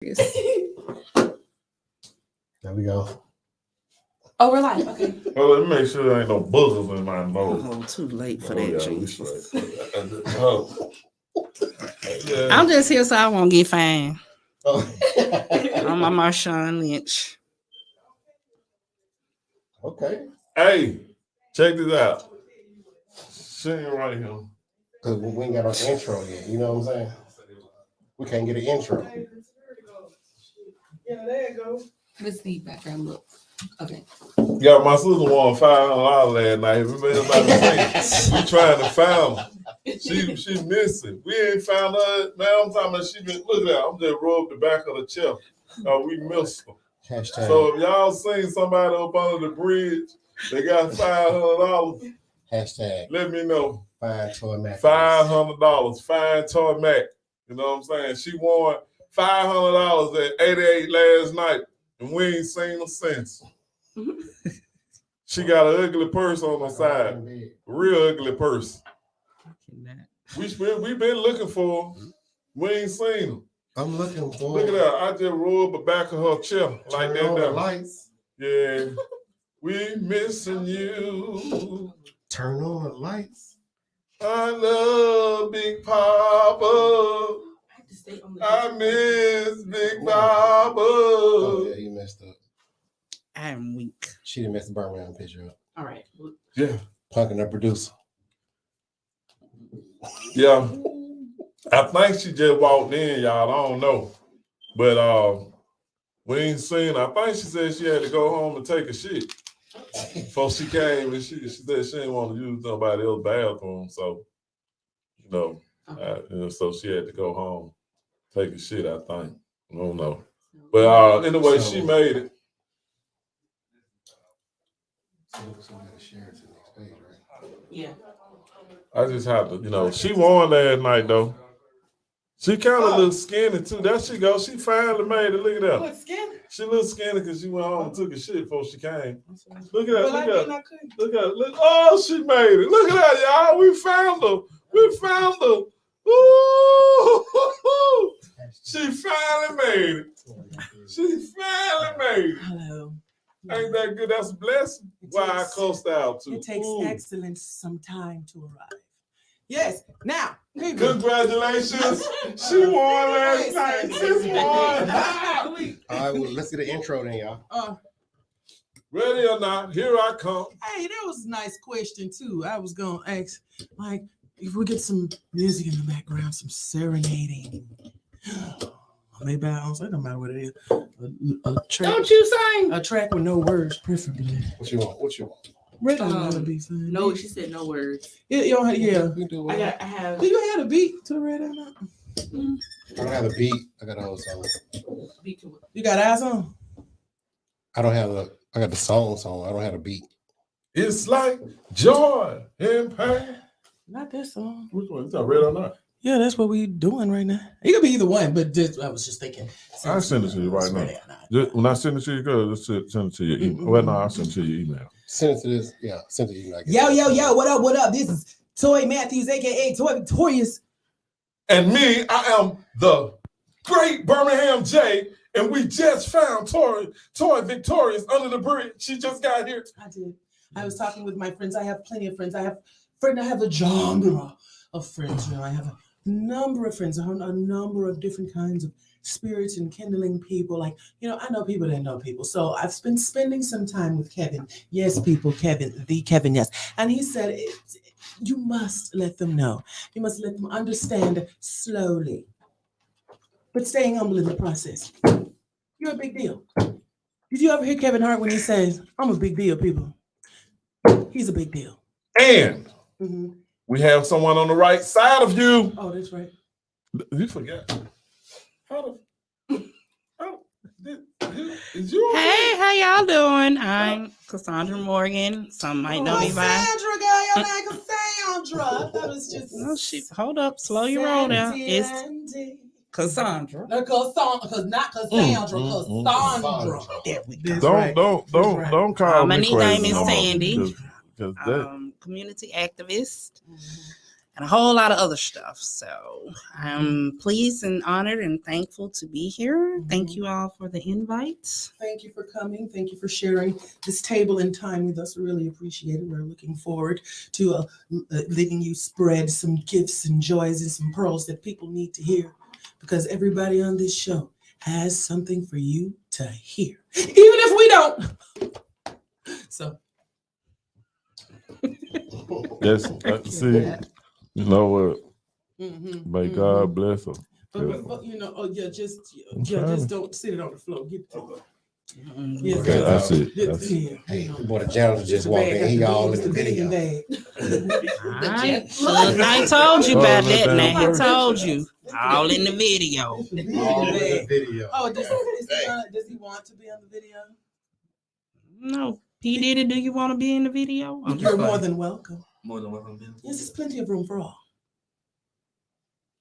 There we go. Oh, we're live. Okay. Well, let me make sure there ain't no buzzers in my nose. Oh, too late for that, Jesus. Yeah. I'm just here so I won't get fined. Oh. I'm a Marshawn Lynch. Okay. Hey, check this out. Sitting right here. Because we ain't got our intro yet. You know what I'm saying? We can't get an intro. Yeah, there you go. Let's see background look. Okay. Yeah, my sister won $500 last night. We trying to find her. She missing. We ain't found her. Man, I'm talking about she been. Look at that. I'm just rubbed the back of the chair. We missed her. Hashtag. So if y'all seen somebody up under the bridge, they got $500. Hashtag. Let me know. Fine Toy Mac. $500. Fine Toy Mac. You know what I'm saying? She won $500 at 88 last night, and we ain't seen her since. She got an ugly purse on her side. Real ugly purse. We been looking for her. We ain't seen her. I'm looking for. Look at that. I just rolled the back of her chair like that. The lights. Yeah. We missing you. Turn on the lights. I love Big Papa. I miss Big Papa. Oh, yeah, you messed up. I'm weak. She didn't mess the Birmingham picture up. All right. Yeah. Punking her producer. Yeah. I think she just walked in, y'all. I don't know. But we ain't seen her. I think she said she had to go home and take a shit. Before she came, and she said she didn't want to use nobody else's bathroom. So, so she had to go home, take a shit, I think. I don't know. But anyway, she made it. Yeah. I just have to, she won last night, though. She kind of looks skinny, too. There she goes. She finally made it. Look at that. Look skinny? She looks skinny because she went home and took a shit before she came. Look at that. Well, look at that. Look at that. Oh, she made it. Look at that, y'all. We found her. Ooh. She finally made it. Hello. Ain't that good? That's a blessing. Why I cussed out, too. It takes excellence some time to arrive. Yes. Now. Congratulations. She won last night. She won. All right, well, let's get an intro then, y'all. Ready or not, here I come. Hey, that was a nice question, too. I was going to ask, like, if we get some music in the background, some serenading. Maybe I don't say no matter what it is. A track, Don't you sing? a track with no words, preferably. What you want? Red don't wanna be saying. No, she said no words. You don't have, yeah. I have. Do you have a beat to the red or not? I don't have a beat. I got a whole song. Beat to it. You got eyes on? I got the song. I don't have a beat. It's like joy and pain. Not this song. Which one? Is that red or not? Yeah, that's what we doing right now. It could be either one, but I was just thinking. I'll send it to you right now. When I send it to you, girl, just send it to your email. Well, no, I'll send it to your email. Send it to this. Yeah, send it to you. Yo, what up? This is Toy Matthews, a.k.a. Toy Victorious. And me, I am the great Birmingham J, and we just found Toy Victorious under the bridge. She just got here. I did. I was talking with my friends. I have plenty of friends. I have a genre of friends. I have a number of friends, a number of different kinds of spirits and kindling people. I know people that know people. So I've been spending some time with Kevin. Yes, people, Kevin, yes. And he said, you must let them know. You must let them understand slowly, but staying humble in the process. You're a big deal. Did you ever hear Kevin Hart when he says, I'm a big deal, people? He's a big deal. And we have someone on the right side of you. Oh, that's right. You forgot. Hey, how y'all doing? I'm Cassandra Morgan. Some might know me by. Cassandra, girl, your name Cassandra. That was just. No, hold up, slow your roll down. It's Cassandra. No, not Cassandra, Cassandra. There we go. Don't call me my crazy. name is no Sandy. Cause Community activist. and a whole lot of other stuff. So I'm pleased and honored and thankful to be here. Thank you all for the invite. Thank you for coming. Thank you for sharing this table and time with us. Really appreciate it. We're looking forward to letting you spread some gifts and joys and some pearls that people need to hear, because everybody on this show has something for you to hear, even if we don't. So That's it. You know what? May God bless her. But just don't sit it on the floor. Get it. Okay, that's it. Hey, boy, the janitor just walked in. He all in the video. I told you about that now. I told you. All in the video. All in the video. Oh, does he want to be on the video? No. P. Diddy, do you want to be in the video? You're more than welcome. More than welcome. Yes, there's plenty of room for all.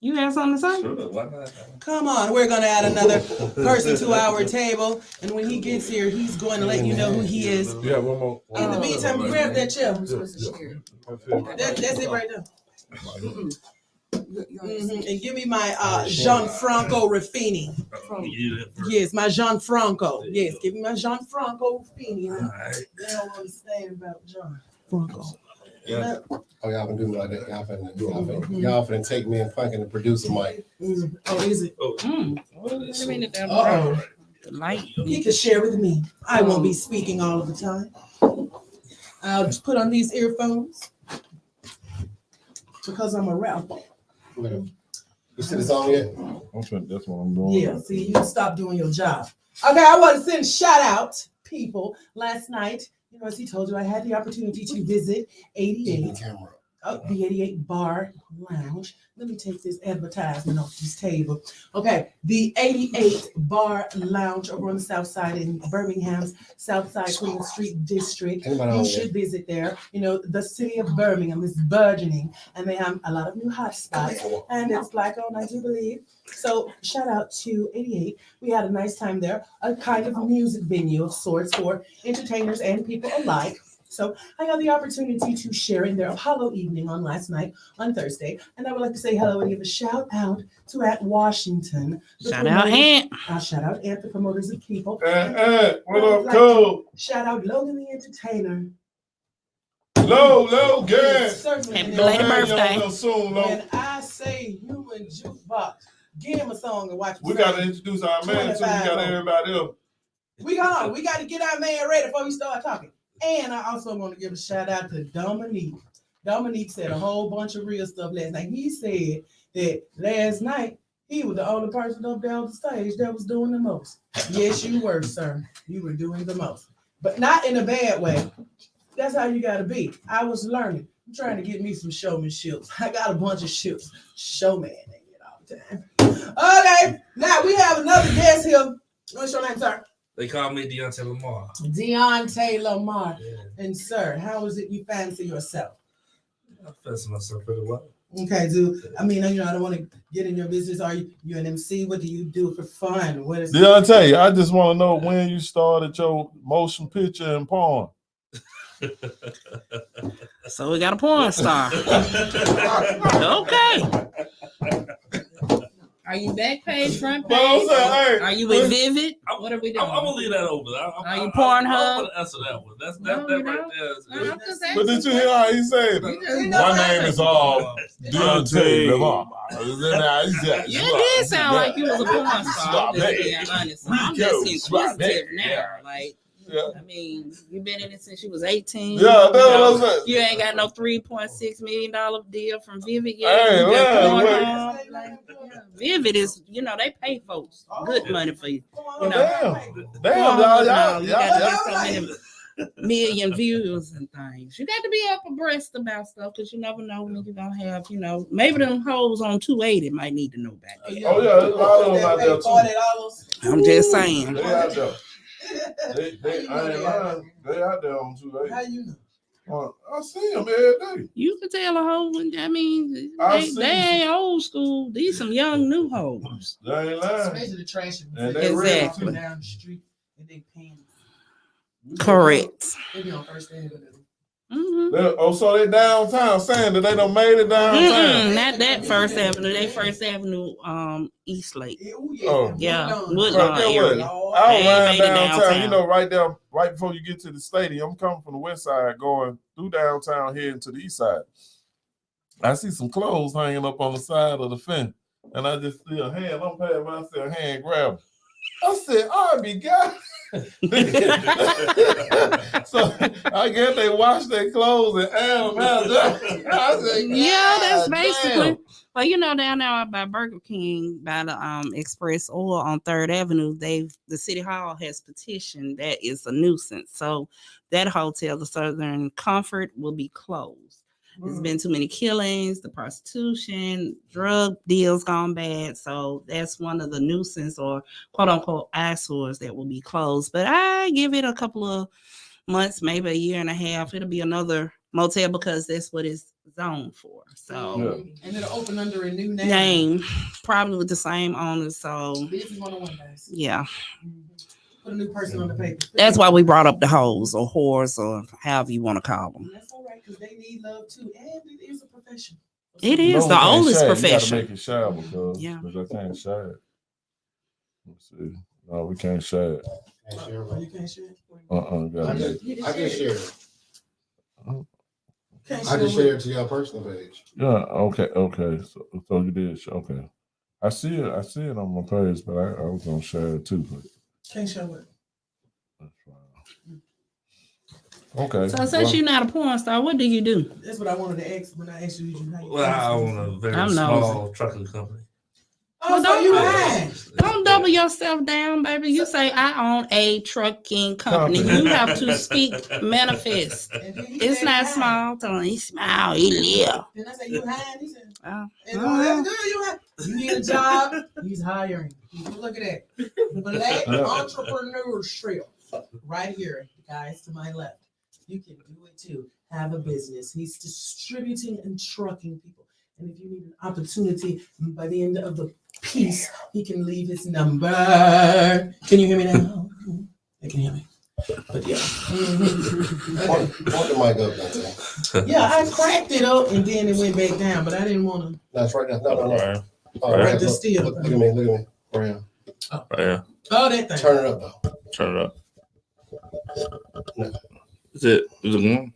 You have something to say? Sure, why not? Come on, we're going to add another person to our table. And when he gets here, he's going to let you know who he is. Yeah, one more. In the meantime, grab that chair. I'm supposed to share. That's it right there. And give me my Gianfranco Ruffini. Yes, my Gianfranco. Yes, give me my Gianfranco Ruffini. They don't understand about Gianfranco. Yeah. Oh, y'all can do me like that. Y'all finna take me and fucking the producer mic. Oh, is it? The light. He can share with me. I won't be speaking all of the time. I'll just put on these earphones because I'm a rapper. You see the song yet? That's what I'm doing. Yeah, see, you stop doing your job. Okay, I want to send shout out people. Last night, you know, as he told you, I had the opportunity to visit 88. The 88 Bar Lounge. Let me take this advertisement off this table. Okay, the 88 Bar Lounge over on the south side in Birmingham's South Side Queen Street District. You should visit there. You know, the city of Birmingham is burgeoning, and they have a lot of new hot spots, and it's Black-owned, I do believe. So shout out to 88. We had a nice time there, a kind of music venue of sorts for entertainers and people alike. So I got the opportunity to share in their Apollo evening on last night, on Thursday. And I would like to say hello and give a shout out to Aunt Washington. Shout out Aunt. Shout out Aunt, the promoters of people. What up, Cole? Shout out Logan the entertainer. Logan. Happy belated birthday. Soon, When I say human jukebox, give him a song and watch. We got to introduce our man so we got everybody else. We got to get our man ready before we start talking. And I also want to give a shout out to Dominique. Dominique said a whole bunch of real stuff last night. He said that last night he was the only person up there on the stage that was doing the most. Yes, you were, sir. You were doing the most. But not in a bad way. That's how you got to be. I was learning. I'm trying to get me some showmanship. I got a bunch of ships. Showman all the time. Okay, now we have another guest here. What's your name, sir? They call me Deontay Lamar. Deontay Lamar. Yeah. And sir, how is it you fancy yourself? I fancy myself pretty well. Okay, I don't want to get in your business. Are you an MC? What do you do for fun? What is Deontay, I just want to know when you started your motion picture and porn. So we got a porn star. Okay. Are you back page, front page? Are you with Vivid? What are we doing? I'm gonna leave that over. Are you Pornhub? I'm gonna answer that one. That right there. But did you hear how he said it? My name is Deontay Lamar. You did sound like you was a porn star. I'm just being honest. I'm just inquisitive now. Like, I mean, you've been in it since you was 18. Yeah, that's what I'm saying. You ain't got no $3.6 million deal from Vivid yet. Vivid is, they pay folks good money for you. Damn, y'all. You got to get so many million views and things. You got to be up abreast about stuff because you never know when you're going to have, maybe them hoes on 280 might need to know about it. Oh, yeah, there's a lot of them out there, too. I'm just saying. They out there. I ain't lying. They out there on 280. How you know? I see them every day. You can tell a hoe. They ain't old school. These some young new hoes. They ain't lying. Especially the trash. And they exactly. ready Down the street and they paying. Correct. They be on first avenue. So they downtown saying that they done made it downtown. Not that First Avenue. They First Avenue, East Lake. Oh. Yeah, Bro, Woodlawn get area. what? I They ran made it downtown, you downtown. know, right there, right before you get to the stadium. I'm coming from the west side, going through downtown, heading to the east side. I see some clothes hanging up on the side of the fence, and I just see a hand. I'm passing by, I see a hand grab it. I said, "I be God." So I guess they wash their clothes and air them out. I said, Yeah, that's "God basically. damn." Well, you know, down there by Burger King, by the Express Oil on 3rd Avenue, the City Hall has petitioned that is a nuisance. So that hotel, the Southern Comfort, will be closed. There's been too many killings, the prostitution, drug deals gone bad. So that's one of the nuisance or quote unquote eyesores that will be closed. But I give it a couple of months, maybe a year and a half. It'll be another motel because that's what it's zoned for. So and it'll open under a new name. Probably with the same owner. So Business 101, guys. yeah. Put a new person on the paper. That's why we brought up the hoes or whores or however you want to call them. That's all right, because they need love too. And it is a profession. It is No, the we can't oldest share it. profession. You gotta make it shareable, because Yeah. I can't share it. Let's see. No, we can't share it. Can't share Oh, it. you can't share it? Gotta make it. I just share it. Can't I just share share it to your personal page. Yeah, okay. So you did, okay. I see it on my page, but I was gonna share it too. But Can't show it. that's fine. Okay. So since you're not a porn star, what do you do? That's what I wanted to ask when I asked you. Well, I own a very I'm small trucking company. Oh, so you hide. Don't double yourself down, baby. You say I own a trucking company. You have to speak manifest. It's not small. Tell him he's small. He live. Then I say you hide. He said, Oh. and that's good. You hide. You need a job. He's hiring. Look at that. Black entrepreneurship right here, guys, to my left. You can do it too. Have a business. He's distributing and trucking people. And if you need an opportunity by the end of the piece, he can leave his number. Can you hear me now? They can hear me. But yeah. Point the mic up, Dante. Yeah, I cracked it up and then it went back down, but I didn't want to. That's right now. No. Right. Right, just still. Look at me. Look at me. Right Yeah. Oh, that thing. Turn it up though. Turn it up. No. Is it going?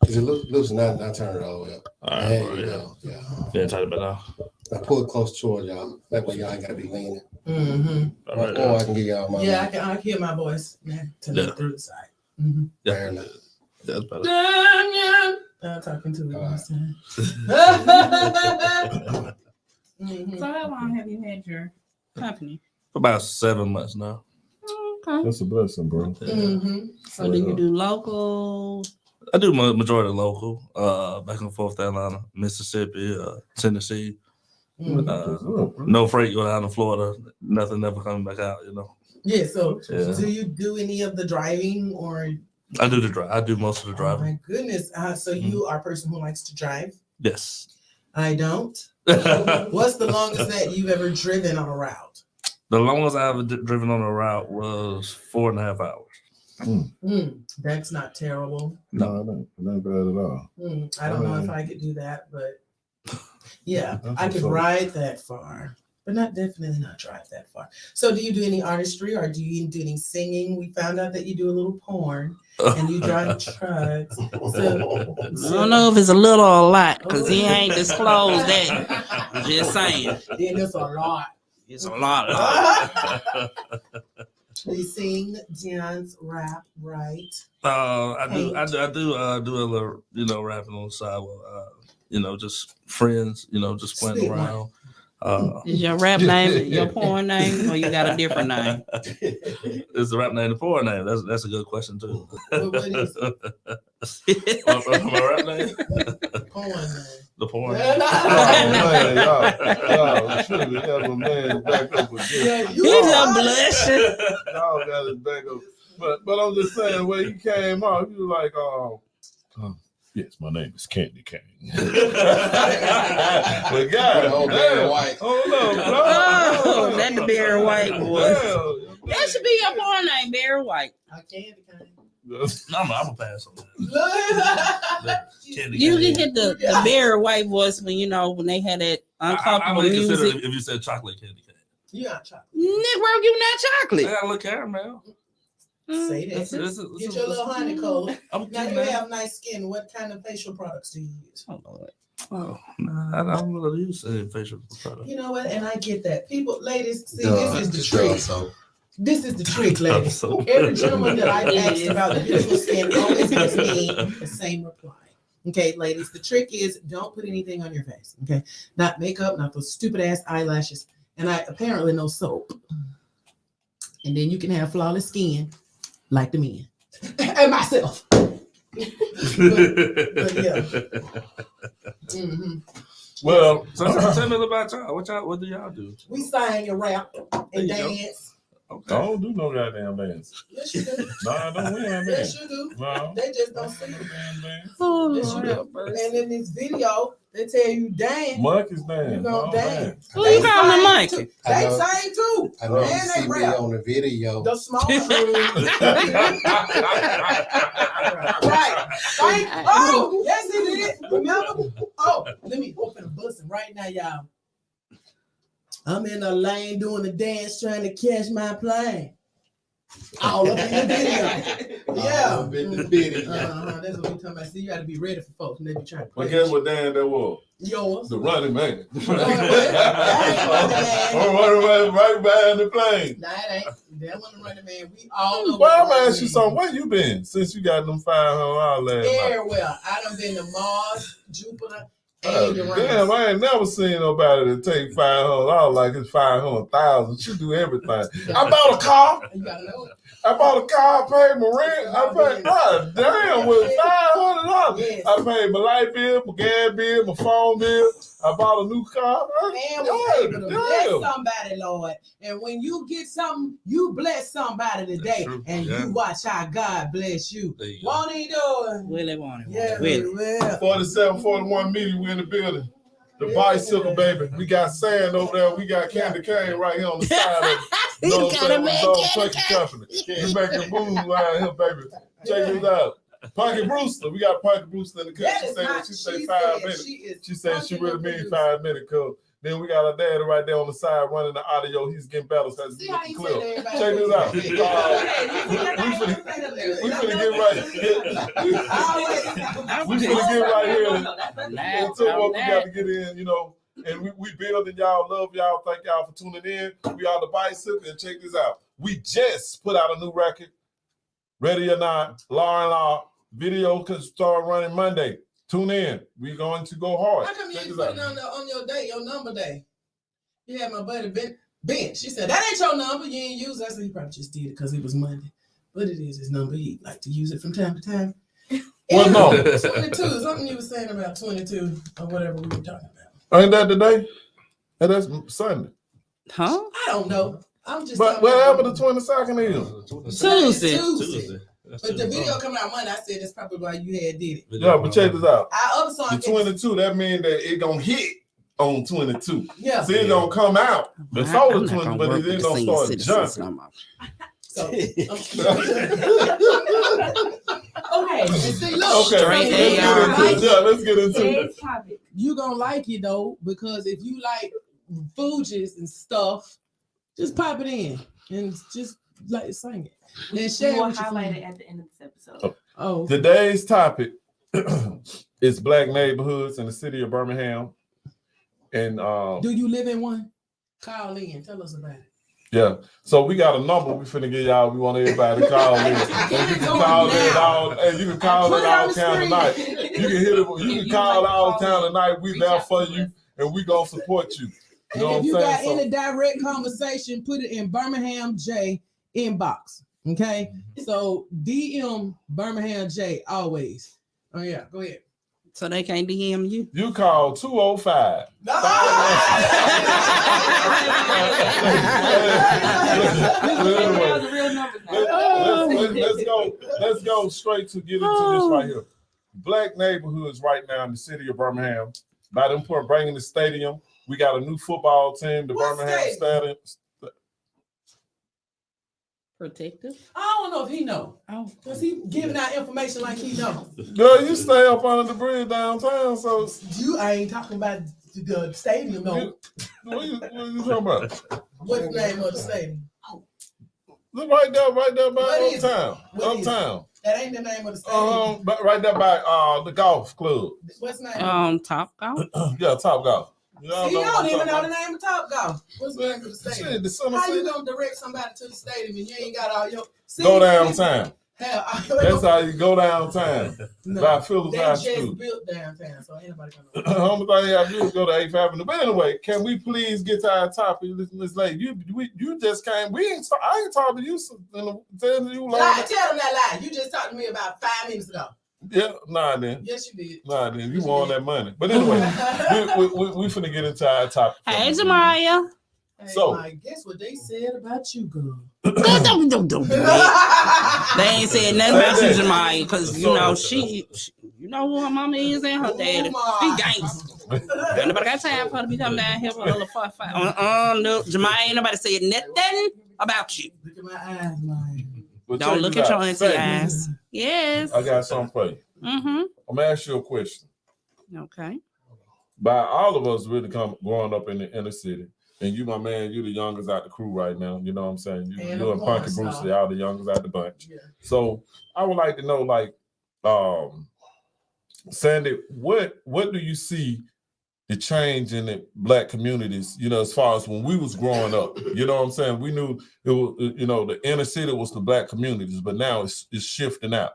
Is it loose? Now turn it all the way up. All right. There you go. Yeah. Yeah, tight about now. Now pull it close towards y'all. That way y'all ain't gotta be leaning. Mm-hmm. All right. Or I can get y'all my Yeah, I can hear my voice through the side. Mm-hmm. Yeah. barely. That's better. I'm talking to it All right. this time. Mhm. So how long have you had your company? For about 7 months now. Okay. That's a blessing, bro. Mhm. So do you do local? I do majority local, back and forth to Atlanta, Mississippi, Tennessee. Mhm. No freight going down to Florida. Nothing ever coming back out, you know. Yeah, so Yeah. do you do any of the driving or? I do the drive. I do most of the Oh driving. my goodness. So you are a person who likes to drive? Yes. I don't. The What's the longest that you've ever driven on a route? longest I ever driven on a route was 4.5 hours. That's not terrible. No, it ain't bad at all. I don't know if I could do that, but yeah, That's I could what's up. ride that far, but definitely not drive that far. So do you do any artistry or do you do any singing? We found out that you do a little porn and you drive trucks. So, I don't know if it's a little or a lot because he ain't disclosed that. I'm just saying. Then it's a lot. It's a lot. We sing, dance, rap, write. I do a little, rapping on the side with, just friends, just playing Spit one. around. Is your rap name your porn name or you got a different name? Is the rap name the porn name? That's a good question too. What is My rap name? porn name? The porn. Oh, man, y'all should have a man back up with this. Yeah, you He's are. a blushing. Y'all got his back up. But I'm just saying, when he came out, he was like, yes, my name is Candy Cane. But God, Oh, Barry White. Hold on, bro. Oh, that the Barry White boy. Yeah. That should be your porn name, Barry White. I candy cane. I'm gonna pass on that. Candy You cane. can hit the very white voice when when they had that I uncomfortable would consider music. if you said chocolate candy cane. Yeah, chocolate. Negro, you not I chocolate. got a little caramel. Say that. It's Get your little honey cold. I'm Now cute, you man. have nice skin. What kind of facial products do you use? Oh, Lord. Oh, nah, I don't really use facial product. You know what? And I get that. People, ladies, see, Duh, this is the duh, trick. so This is the trick, ladies. So- Every gentleman that I've It asked is. about the beautiful skin always gives me the same reply. Okay, ladies, the trick is don't put anything on your face. Okay, not makeup, not those stupid ass eyelashes, and apparently no soap. And then you can have flawless skin like the men and myself. But yeah. hmm Well, so tell me about y'all. What do y'all do? We sing and rap There and you go. dance. I don't do no goddamn dance. Yes, you do. No, I don't win that Yes, dance. you do. No. They just don't see No it. damn dance. Oh, Yes, you Lord do. have mercy. And in this video, they tell you dance. Monkeys You dance. gonna No dance. Who you calling a sing monkey? too. I They know. sing too. I know you And see they me rap. on the video. The small right. Thank. Oh, yes, it is. Remember? Oh, let me open a bus right now, y'all. I'm in a lane doing a dance trying to catch my plane. All up in the video. Yeah. All up in the video. That's what we talking about. See, you got to be ready for folks. And they be trying to But play guess with what dance that was? you. Yours. The running man. Running Man. I'm running right behind the plane. Nah, it ain't. That wasn't Running Man. We all know. Well, I'm what gonna Running ask you Man something. Where you been since you got them $500 last night? Everywhere. I done been to Mars, Jupiter, Oh, and Uranus. damn, I ain't never seen nobody that take $500 like it's 500,000. She do everything. I bought a car. You gotta know it. I bought a car. I paid my rent. I paid. God damn, with $500. Yes. I paid my light bill, my gas bill, my phone bill. I bought a new car. And was able to bless somebody, Lord. And when you get something, you bless somebody today. True. And Yeah. you watch how God bless you. There you go. Won't he do it? Willie want it. Yeah, Willie. well. 4741 meeting. We in the building. The bicycle, baby. We got sand over there. We got candy cane right here on the side of it. You know what I'm saying? We're the trucking company. We making moves around here, baby. Check this out. Pocket Brewster. We got Pocket Brewster in the cut. That She is said not, she say 5 minutes. She She said she really functional mean producer. 5 minutes, cuz. Then we got our daddy right there on the side running the audio. He's getting better so See it's how you clear. said everybody. Check this out. We finna get right here. We finna get right here into what we got to get in, you know. And we building y'all, love y'all, thank y'all for tuning in. We are the Bicycle, and check this out. We just put out a new record, Ready or Not, Law and Law. Video could start running Monday. Tune in. We're going to go hard. How come you Check ain't this put out. it on your day, your number day? You had my buddy Ben. She said, that ain't your number. You ain't use it. I said, he probably just did it because it was Monday. But it is his number. He like to use it from time to time. Well, no. 22. Something you were saying about 22 or whatever we were talking about. Ain't that today? And that's Sunday. Huh? I don't know. I'm just But talking whatever about the 22nd is. Tuesday. Tuesday. But the video coming out Monday, I said that's probably why you had did it. Yeah, but check this out. Our other song, The 22, that means that it gonna hit on 22. yeah. See, it gonna come out before the 20, but it ain't gonna start jumping. So, Okay. and see, look, Okay, Straight let's get into it. Today's topic. you gonna like it though, because if you like Fugees and stuff, just pop it in and just like sing it. And share We it will with your highlight it friends. at the end of this episode. Oh, Today's topic is Black neighborhoods in the city of Birmingham. And do you live in one? Call in, tell us about it. yeah, so we got a number we finna get y'all. We want everybody to call in. And you can call it all, and you can call Put it it on all the town screen. tonight. You can hit it. You can call all town tonight. We there for you, and we gonna support you. You know And if what you I'm got saying? any direct conversation, put it in Birmingham J inbox. Okay, so DM Birmingham J always. Oh yeah, go ahead. So they can't DM you. You call 205. Let's go straight to get into this right here. Black neighborhoods right now in the city of Birmingham. By them bringing the stadium, we got a new football team, the What Birmingham Stadium. Protective. I don't know if he know. Oh, Cause he giving out information like he know. Girl, you stay up under the bridge downtown, so I ain't talking about the stadium though. what you talking about? What's the name of the stadium? Look right there by What is it? uptown. What is it? Uptown. That ain't the name of the stadium. But right there by the golf club. What's the name? Top Golf. Yeah, Top Golf. You See, know you what don't I'm even talking know the about? name of Top Golf. What's the name of the stadium? Shit, the Summer How you City. gonna direct somebody to the stadium and you ain't got all your Go downtown. Hell, That's how you go downtown. no, By Phillips they High just School. built downtown, so ain't nobody The gonna know. only thing you have to do is go to 8th Avenue. But anyway, can we please get to our topic? This lady, you just came. I ain't talking to you. Telling you Lie, tell them that lie. You just talked to me about 5 minutes ago. Yeah, nah, then. Yes, you did. Nah, then. You want that money. But anyway, we finna get into our topic. Hey, Jamaya. Hey, So- Mike, guess what they said about you, girl? They ain't said nothing about you, Jamaya, because you know she, you know who her mama is and her daddy. He gangster. Ain't nobody got time for her to be coming down here for a little fight. No, Jamaya, ain't nobody said nothing about you. Look at my eyes, Mike. But Don't check look this at your out. auntie Say, eyes. Yes. I got something for you. Mm-hmm. I'm gonna ask you a question. Okay. By all of us really growing up in the inner city, and you, my man, you the youngest out the crew right now. You know what I'm saying? And You a and Punky porn Bruce, star. y'all the youngest out the bunch. Yeah. So I would like to know, like, Sandy, what do you see the change in the Black communities? You know, as far as when we was growing up, you know what I'm saying? We knew it was, you know, the inner city was the Black communities, but now it's shifting out.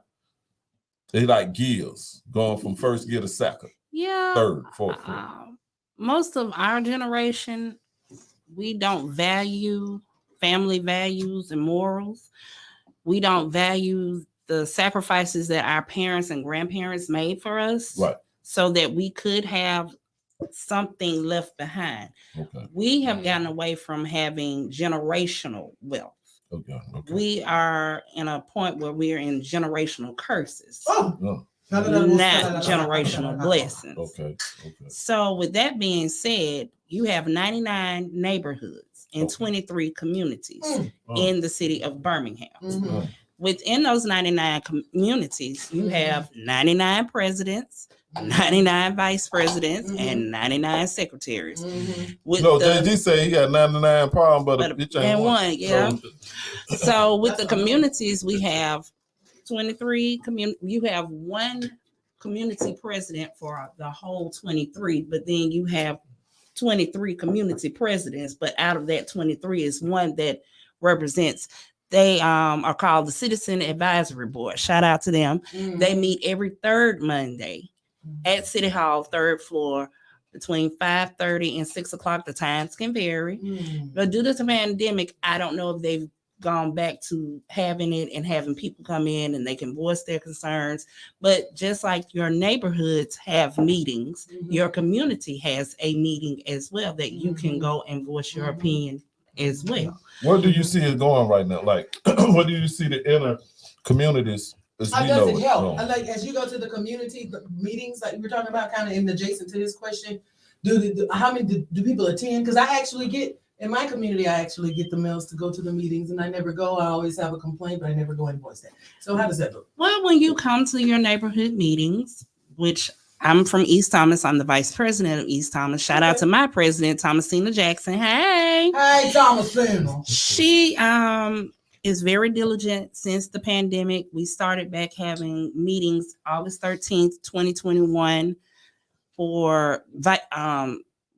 They like gears, going from first gear to second, Yeah. third, fourth. Fifth. Most of our generation, we don't value family values and morals. We don't value the sacrifices that our parents and grandparents made for us, Right. so that we could have something left behind. Okay. We have gotten away from having generational wealth. Okay. We are in a point where we're in generational curses, Oh, Oh, not generational blessings. okay. So, with that being said, you have 99 neighborhoods and Okay. 23 communities Oh. in the city of Birmingham. Mhm. Within those 99 communities, you have 99 presidents, 99 vice presidents, and 99 secretaries. Mhm. With No, the, JG say he got 99 problems, but a but bitch and ain't one, yeah. So, So with That's the a lot. communities, we have 23 community. You have one community president for the whole 23, but then you have 23 community presidents. But out of that 23 is one that represents. They are called the Citizen Advisory Board. Shout out to them. Mhm. They meet every third Monday at City Hall, third floor, between 5:30 and 6 o'clock. The times can vary. Mhm. But due to the pandemic, I don't know if they've gone back to having it and having people come in and they can voice their concerns. But just like your neighborhoods have meetings, Mhm. your community has a meeting as well that you can go and voice your Mhm. opinion as well. where do you see it going right now? Like, where do you see the inner communities as How we does know it it help? going? Like as you go to the community meetings, like you were talking about, kind of in adjacent to this question, how many do people attend? Because I actually get in my community, I actually get the mails to go to the meetings, and I never go. I always have a complaint, but I never go and voice that. So how does that look? Well, when you come to your neighborhood meetings, which I'm from East Thomas, I'm the vice president of East Thomas. Shout out Okay. to my president, Thomasina Jackson. Hey. Hey, Thomasina. She is very diligent since the pandemic. We started back having meetings August 13th, 2021 for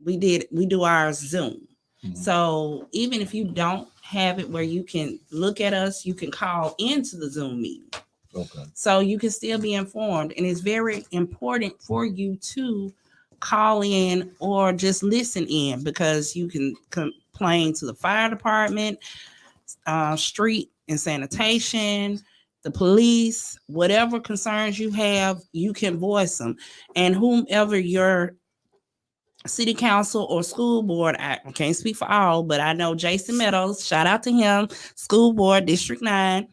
we do our Zoom. Mhm. So even if you don't have it where you can look at us, you can call into the Zoom meeting. Okay. So you can still be informed. And it's very important for you to call in or just listen in, because you can complain to the fire department, street and sanitation, the police, whatever concerns you have, you can voice them. And whomever your city council or school board, I can't speak for all, but I know Jason Meadows, shout out to him, school board, District 9.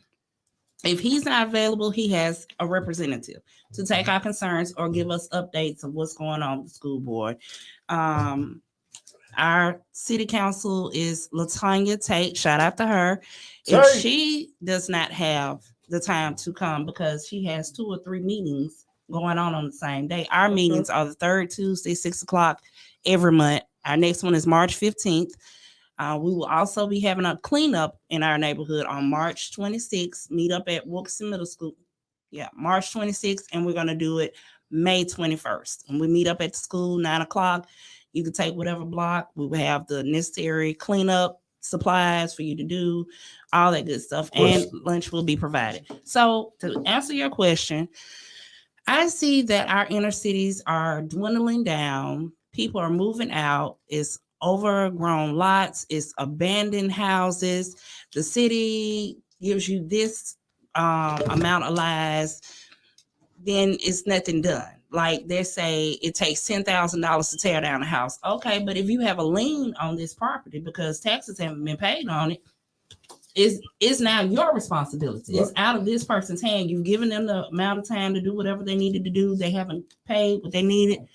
If he's not available, he has a representative to take our concerns or give us updates of what's going on with the school board. Our city council is Latanya Tate. Shout out to her. Tate. If she does not have the time to come because she has 2 or 3 meetings going on the same day, our meetings are the third Tuesday, 6:00 every month. Our next one is March 15th. We will also be having a cleanup in our neighborhood on March 26th. Meet up at Wilkinson Middle School. Yeah, March 26th, and we're going to do it May 21st. And we meet up at the school, 9:00. You can take whatever block. We will have the necessary cleanup supplies for you to do, all that good stuff. And lunch will be provided. So to answer your question, I see that our inner cities are dwindling down. People are moving out. It's overgrown lots. It's abandoned houses. The city gives you this amount of lies, then it's nothing done. Like they say it takes $10,000 to tear down a house. Okay, but if you have a lien on this property because taxes haven't been paid on it, it's now your responsibility. Right. It's out of this person's hand. You've given them the amount of time to do whatever they needed to do. They haven't paid what they needed.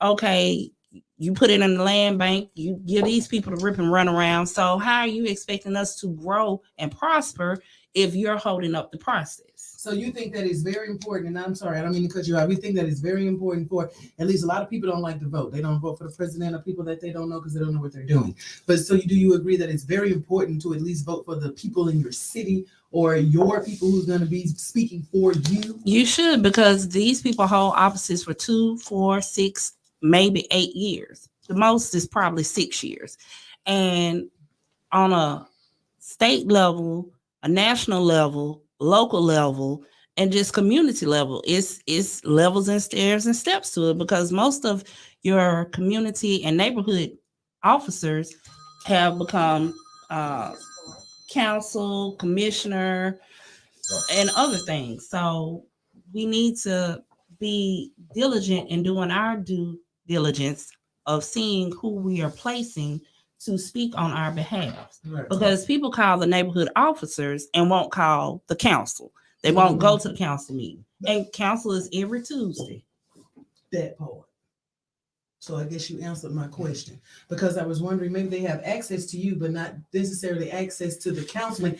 Okay, you put it in the land bank. You give these people to rip and run around. So how are you expecting us to grow and prosper if you're holding up the process? So you think that it's very important, and I'm sorry, I don't mean to cut you out. We think that it's very important for, at least a lot of people don't like to vote. They don't vote for the president or people that they don't know because they don't know what they're doing. But so do you agree that it's very important to at least vote for the people in your city or your people who's going to be speaking for you? You should, because these people hold offices for 2, 4, 6, maybe 8 years. The most is probably 6 years. And on a state level, a national level, local level, and just community level, it's levels and stairs and steps to it, because most of your community and neighborhood officers have become council, commissioner, and other things. So we need to be diligent in doing our due diligence of seeing who we are placing to speak on our behalf. Right. Because people call the neighborhood officers and won't call the council. They won't go to the council meeting. And council is every Tuesday. That part. So I guess you answered my question, because I was wondering maybe they have access to you, but not necessarily access to the councilman.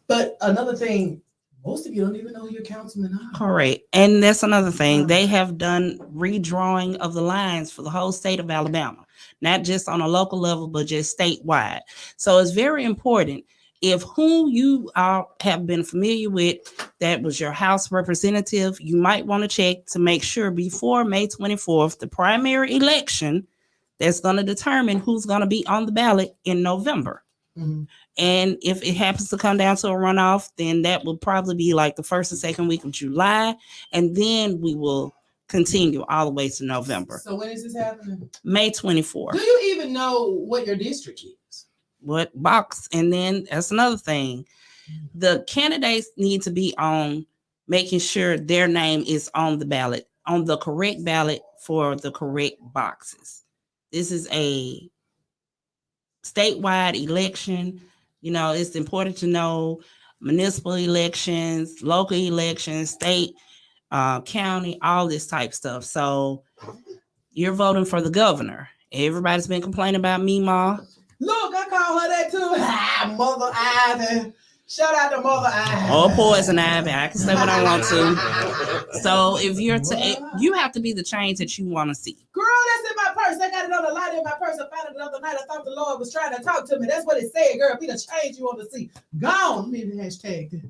But another thing, most of you don't even know who your councilmen are. Correct. And that's another thing. They have done redrawing of the lines for the whole state of Alabama, not just on a local level, but just statewide. So it's very important, if who you have been familiar with, that was your House representative, you might want to check to make sure before May 24th, the primary election that's going to determine who's going to be on the ballot in November. Mm-hmm. And if it happens to come down to a runoff, then that will probably be like the first and second week of July. And then we will continue all the way to November. So when is this happening? May 24th. Do you even know what your district is? What box? And then that's another thing. The candidates need to be on making sure their name is on the ballot, on the correct ballot for the correct boxes. This is a statewide election. You know, it's important to know municipal elections, local elections, state, county, all this type stuff. So you're voting for the governor. Everybody's been complaining about Meemaw. Look, I call her that too. Mother Ivy. Shout out to Mother Ivy. Or Poison Ivy. I can say what I want to. So if you're you have to be the change that you want to see. Girl, that's in my purse. I got it on the line in my purse. I found it the other night. I thought the Lord was trying to talk to me. That's what it said, girl. Be the change you want to see. Gone. Maybe hashtag that.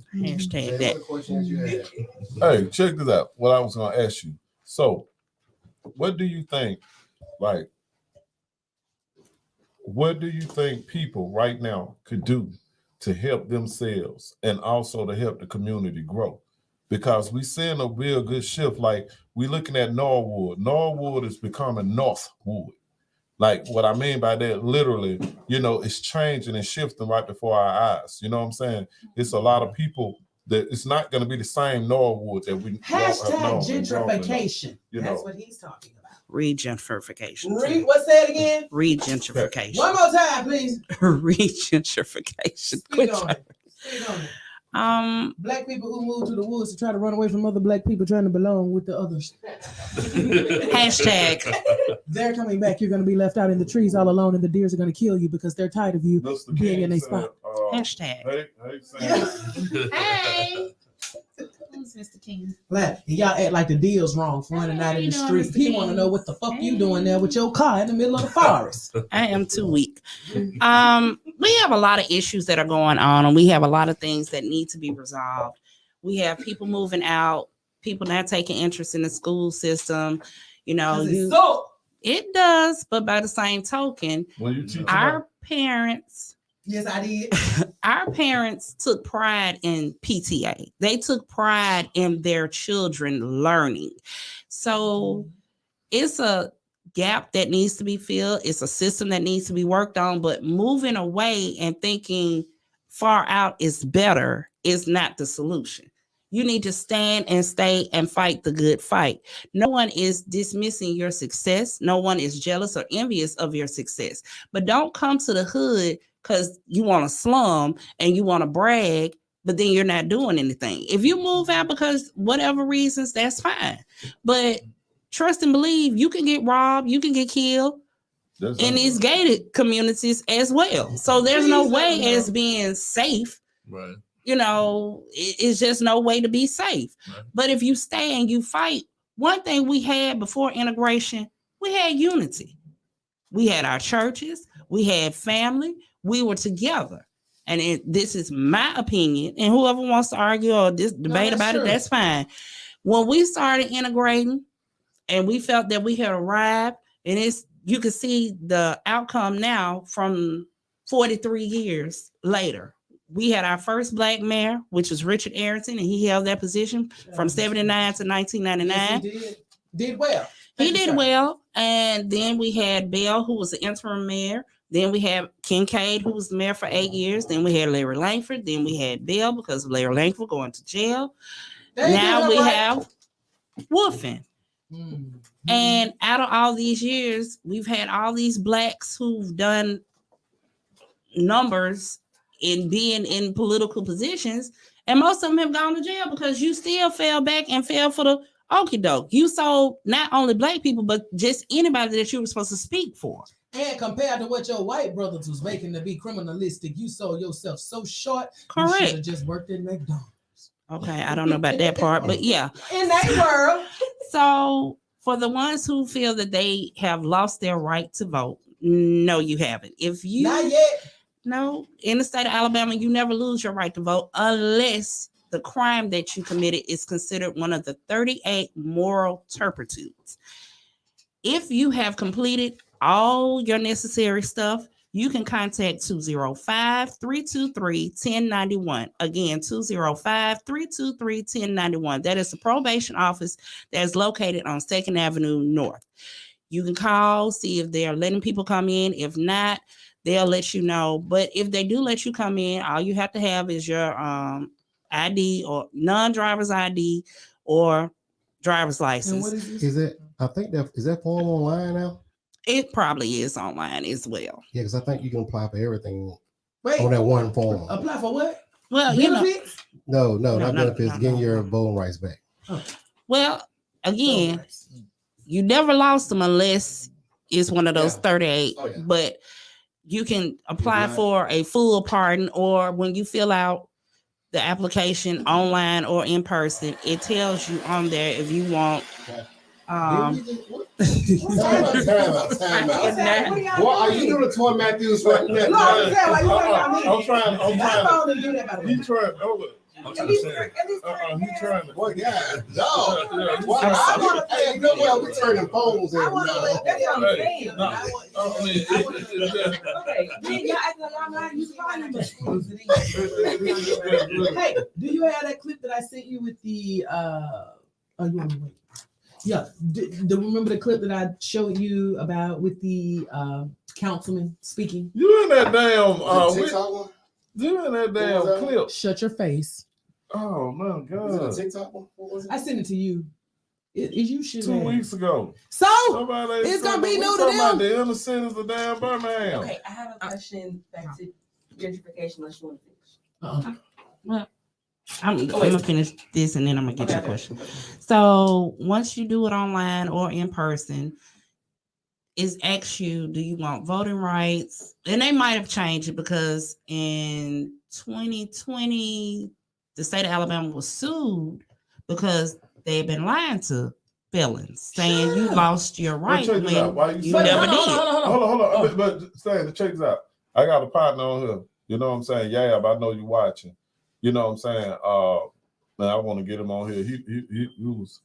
Hey, check this out. What I was going to ask you. So, what do you think, what do you think people right now could do to help themselves and also to help the community grow? Because we're seeing a real good shift. Like, we're looking at Norwood. Norwood is becoming Northwood. Like, what I mean by that, literally, you know, it's changing and shifting right before our eyes. You know what I'm saying? It's a lot of people that it's not going to be the same Norwood that we hashtag gentrification. That's what he's talking about. Regentrification. What's that again? Regentrification. One more time, please. Regentrification. Speak on it. Black people who move to the woods to try to run away from other black people trying to belong with the others. Hashtag. They're coming back. You're going to be left out in the trees all alone, and the deers are going to kill you because they're tired of you Mr. being King in a said, spot. Hashtag. Hey, Sam. Hey. Who's Mr. King? Like, y'all act like the deal's wrong for running out in the How you doing, street. Mr. He King? want to know what the fuck you doing there with your car in the middle of the forest. I am too weak. We have a lot of issues that are going on, and we have a lot of things that need to be resolved. We have people moving out, people not taking interest in the school system. You know, it does, but by the same token, When you teach our parents. Yes, I did. Our parents took pride in PTA. They took pride in their children learning. So it's a gap that needs to be filled. It's a system that needs to be worked on, but moving away and thinking far out is better is not the solution. You need to stand and stay and fight the good fight. No one is dismissing your success. No one is jealous or envious of your success. But don't come to the hood because you want to slum and you want to brag, but then you're not doing anything. If you move out because whatever reasons, that's fine. But trust and believe, you can get robbed, you can get killed in these gated communities as well. So there's no way as being safe. Right. You know, it's just no way to be safe. Right. But if you stay and you fight, one thing we had before integration, we had unity. We had our churches, we had family, we were together. And this is my opinion. And whoever wants to argue or debate about it, that's fine. When we started integrating and we felt that we had arrived, and you can see the outcome now from 43 years later. We had our first black mayor, which was Richard Arrington, and he held that position from 79 to 1999. Yes, he did well. He did well. And then we had Bell, who was the interim mayor. Then we had Kincaid, who was the mayor for 8 years. Then we had Larry Langford. Then we had Bell because of Larry Langford going to jail. Now we have Wolfen. Mm-hmm. And out of all these years, we've had all these blacks who've done numbers in being in political positions, and most of them have gone to jail because you still fell back and fell for the okie doke. You sold not only black people, but just anybody that you were supposed to speak for. And compared to what your white brothers was making to be criminalistic, you sold yourself so short. Correct. You should have just worked at McDonald's. Okay, I don't know about that part, but yeah. In that world. So for the ones who feel that they have lost their right to vote, no, you haven't. If you Not yet. No, in the state of Alabama, you never lose your right to vote unless the crime that you committed is considered one of the 38 moral turpitudes. If you have completed all your necessary stuff, you can contact 205-323-1091. Again, 205-323-1091. That is the probation office that is located on 2nd Avenue North. You can call, see if they're letting people come in. If not, they'll let you know. But if they do let you come in, all you have to have is your ID or non-driver's ID or driver's license. And what is this? Is it? I think is that form online now? It probably is online as well. Yeah, because I think you can apply for everything Wait, on that one form. apply for what? Well, you know, Benefits? No, No, not no, benefits. no, Getting no, your no. voting rights back. well, again, you never lost them unless it's one of those Yeah. 38. Oh, yeah. But you can apply not- for a full pardon, or when you fill out the application online or in person, it tells you on there if you want. Time out. What are you doing to Toy Matthews right now? No, I'm saying, why you talking about me? I'm trying. That phone didn't do that, by the way. He trying. Hold on. I'm trying to say. He trying. Boy, God, dog. Yeah. Well, I wanna- hey, you know what? We turning phones in. I want to now. that's what I'm saying. No. I want- I mean, Okay, then y'all act like I'm not used to finding but Hey, do you have that clip that I sent you with the oh, you want to wait? Yeah, do remember the clip that I showed you about with the councilman speaking? You in that damn Is it TikTok one? you in that What was damn that? clip. Shut your face. Oh my Is it god. a TikTok one? What was it? I sent it to you. You should 2 have. weeks ago. So Somebody it's gonna said be we new to talking about them. the inner cities of damn Birmingham. I have a question back to gentrification. Unless you want to finish. Uh-uh. I'm gonna finish this and then I'm gonna get your question. So once you do it online or in person, is ask you, do you want voting rights? And they might have changed it because in 2020, the state of Alabama was sued because they had been lying to felons, saying you lost your right check this out. Why when you you saying never that? did. Hold on. But Stan, check this out. I got a partner on here. You know what I'm saying? Yeah, but I know you watching. You know what I'm saying? Man, I want to get him on here. He was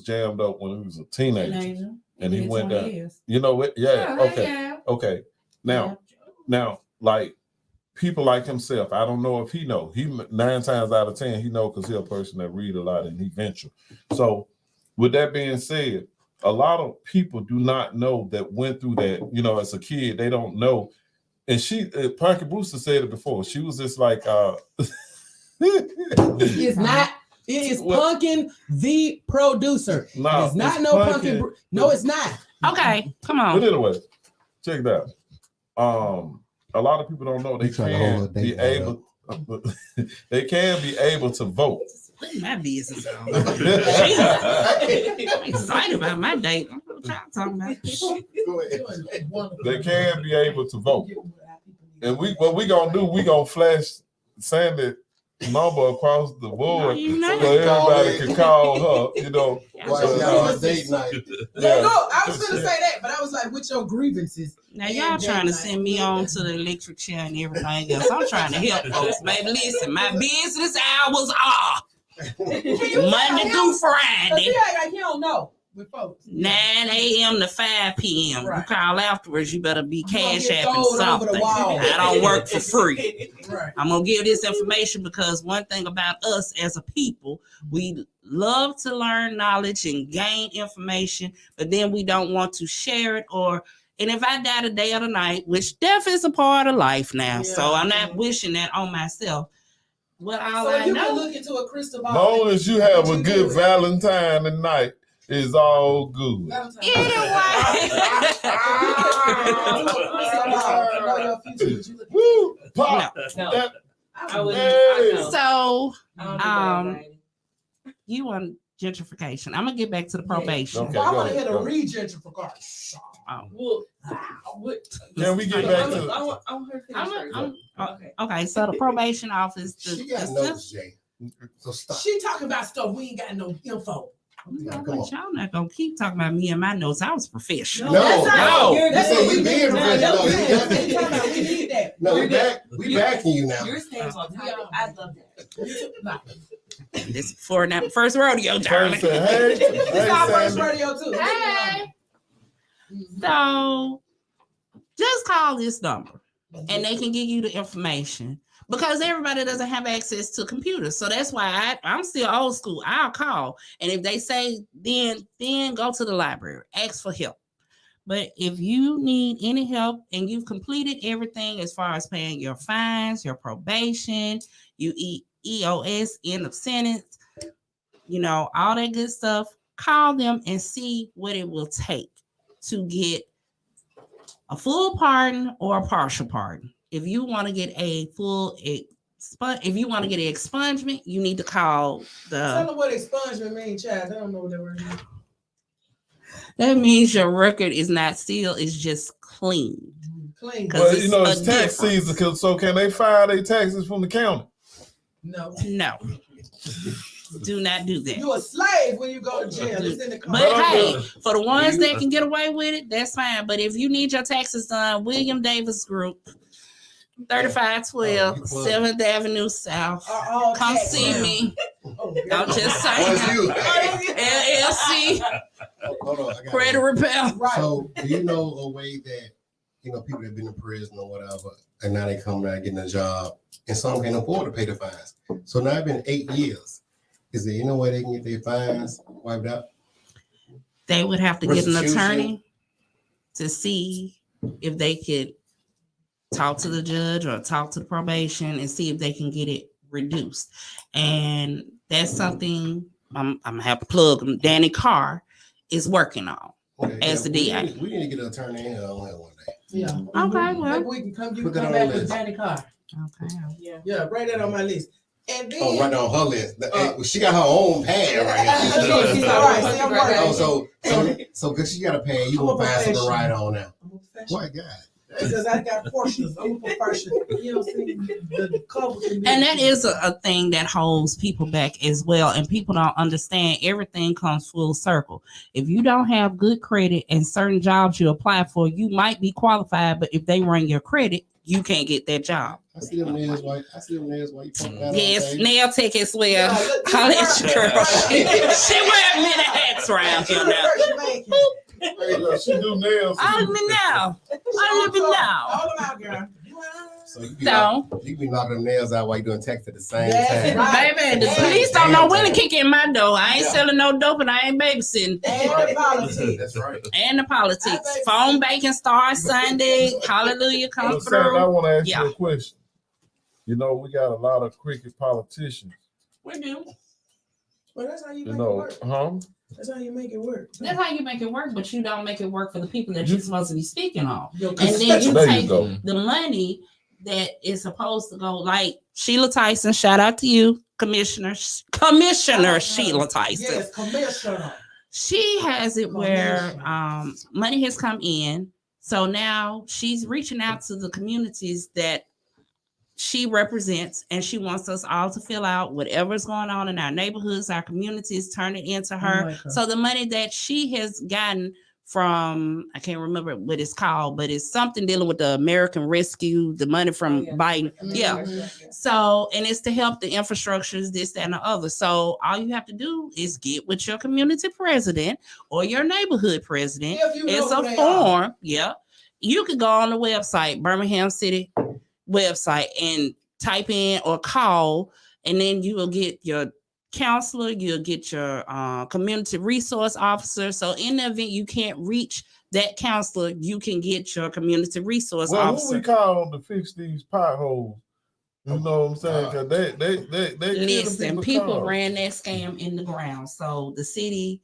jammed up when he was a teenager. And he went down. Years. You know what? Yeah. Okay. Now, like people like himself, I don't know if he know. He 9 times out of 10 he know because he's a person that read a lot and he venture. So, with that being said, a lot of people do not know that went through that. You know, as a kid, they don't know. And Parker Brewster said it before. She was just like, It's not. It is Punkin the producer. No, it's not it's no Punkin. Punkin. No, it's not. Okay, come on. But anyway, check it out. A lot of people don't know they can be able. They can be able to vote. Put my business on. I'm excited about my date. I'm talking about this. They can be able to vote. And what we gonna do? We gonna flash Sandy number across the board so everybody can call her. You know, date night. Yeah. No, I was gonna say that, but I was like, with your grievances. Now y'all trying to send me on to the electric chair and everything else. I'm trying to help folks. Baby, listen, my business hours are Monday through Friday. Like you don't know with folks. 9 a.m. to 5 p.m. Right. You call afterwards, you better be cash apping Over something. the wall. I don't work for free. Right. I'm gonna give this information because one thing about us as a people, we love to learn knowledge and gain information, but then we don't want to share it and if I die today or tonight, which death is a part of life now, so I'm not wishing that on myself. But all I you know, can look into a crystal ball. as long as you have a good Valentine tonight, it's all good. Woo! Pop. No. So, you want gentrification? I'm gonna get back to the probation. Okay. I want to hear the re-gentrification. Can we get back to? I want her to finish first. Okay, so the probation office. She got notes, Jay. So stop. She talking about stuff we ain't got no info. Come on. Y'all not gonna keep talking about me and my notes. I was professional. No. That's You what say we you being professional. professional. We need that. No, we backing you now. Your stance on topic, I love that. This for now first rodeo, darling. Hey, This our first Sandy. radio too. Hey. So just call this number and they can give you the information because everybody doesn't have access to computers. So that's why I'm still old school. I'll call. And if they say then go to the library, ask for help. But if you need any help and you've completed everything as far as paying your fines, your probation, you EOS, end of sentence, all that good stuff, call them and see what it will take to get a full pardon or a partial pardon. If you want to get a full if you want to get an expungement, you need to call Tell them what expungement means, child. I don't know what that word is. That means your record is not sealed, it's just clean. Clean. But It's it's tax season, so can they file their taxes from the county? No. Do not do that. You're a slave when you go to jail. It's in the But hey, for the ones that can get away with it, that's fine. But if you need your taxes done, William Davis Group, 3512 7th Avenue South. Come see me. I'm just saying. LLC. Hold on. Credit repair. So, do you know a way that, people that have been in prison or whatever, and now they come out getting a job, and some can't afford to pay the fines. So now it's been 8 years. Is there any way they can get their fines wiped out? They would have to get an attorney to see if they could talk to the judge or talk to the probation and see if they can get it reduced. And that's something I'm gonna have to plug them. Danny Carr is working on as the DA. We need to get an attorney in on that one day. Yeah. Okay, well, maybe we can come back with Danny Carr. Okay. Yeah, write that on my list. And then Oh, right on her list. She got her own pad right All here. right, see, I'm working. Oh, so because she got a pad, you I'm gonna a find something to professional. write on now. I'm a professional. Boy, God. Because I got portions. I'm a professional. You know what I'm saying? The cover can be- And that is a thing that holds people back as well. And people don't understand everything comes full circle. If you don't have good credit and certain jobs you apply for, you might be qualified, but if they run your credit, you can't get that job. I see them nails white. You poking out Yes, on nail tech as well. Yeah, look, Holla at your girl. yeah. She wear many hats around here now. Hey, look, she do nails. All me now. All me now. All about, girl. So you be, So, you be knocking them nails out while you doing text at the same That's time. right. baby, the Yeah. police don't know when to kick in my door. I ain't Yeah. selling no dope and I ain't babysitting. And the politics. That's right. And the politics. Phone banking starts Sunday. Hallelujah, come So, Sam, I through. want to ask Yeah. you a question. You know, we got a lot of cricket politicians. We do. Well, that's how you You make it know, work. That's how you make it work. That's how you make it work, but you don't make it work for the people that you're supposed to be speaking on. Your And then you there take you go. the money that is supposed to go, like Sheila Tyson, shout out to you, Commissioner Sheila Tyson. Yes, commissioner. She has it where Commissioner. money has come in. So now she's reaching out to the communities that she represents, and she wants us all to fill out whatever's going on in our neighborhoods, our communities, turn it into her. like her. So the money that she has gotten from, I can't remember what it's called, but it's something dealing with the American Rescue, the money from Biden. Yeah. So, and it's to help the infrastructures, this, that, and the other. So all you have to do is get with your community president or your neighborhood president. If you know It's who a they form. Yeah. You could go on the website, Birmingham City website, and type in or call, and then you will get your counselor, you'll get your community resource officer. So in the event you can't reach that counselor, you can get your community resource Well, who officer. we call to fix these potholes? You know what I'm saying? Because they Listen, people cars. ran that scam in the ground. So the city,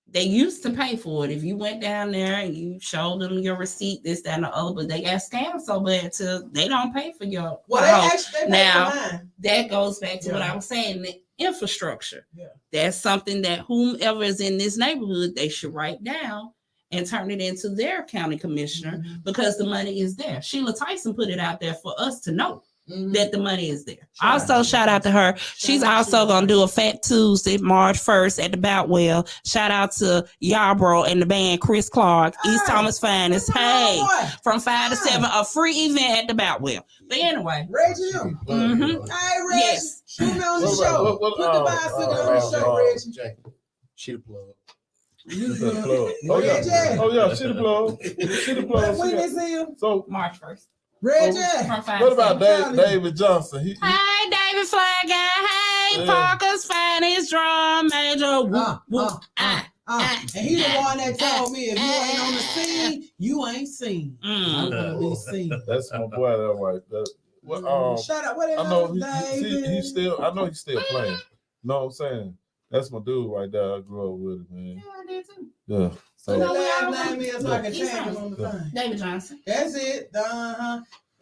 they used to pay for it. If you went down there and you showed them your receipt, this, that, and the other, but they got scammed so bad till they don't pay for your Well, pothole. they actually Now, pay for mine. That goes back to what Yeah. I was saying, the infrastructure. Yeah. That's something that whomever is in this neighborhood, they should write down and turn it into their county commissioner because the money is there. Sheila Tyson put it out there for us to know that the money is there. Also, shout out to her. She's also going to do a Fat Tuesday, March 1st at the Boutwell. Shout out to Yarborough and the band Chris Clark, East Hey, Thomas Finest. That's my Hey, boy. from 5 to 7, a free event at the Boutwell. But anyway, Reggie. Mhm. Hey, Reggie. Yes. Shoot me on the What- show. what- Put the bicycle on the show, Reggie. Jackie, she the plug. You The the plug. Oh Reggie. yeah, oh yeah, she the plug. She the plug. When She they got- see him? So March 1st. Reggie. From 5 what to about 7. David Johnson? Hey, David Fly Guy. Hey, Yeah. Parker's finest drum major. Whoop, whoop, ah. And he the one that told me if you ain't on the scene, you ain't seen. I Mm. want to be seen. That's my boy. That right. Well, Shut up. What is I know David? he's still. I know he's still playing. You know what I'm saying? That's my dude right there. I grew up with him, man. Yeah, I did too. Yeah. So the So last name is so I can He's tag him fine. on the Yeah. thing. David Johnson. That's it.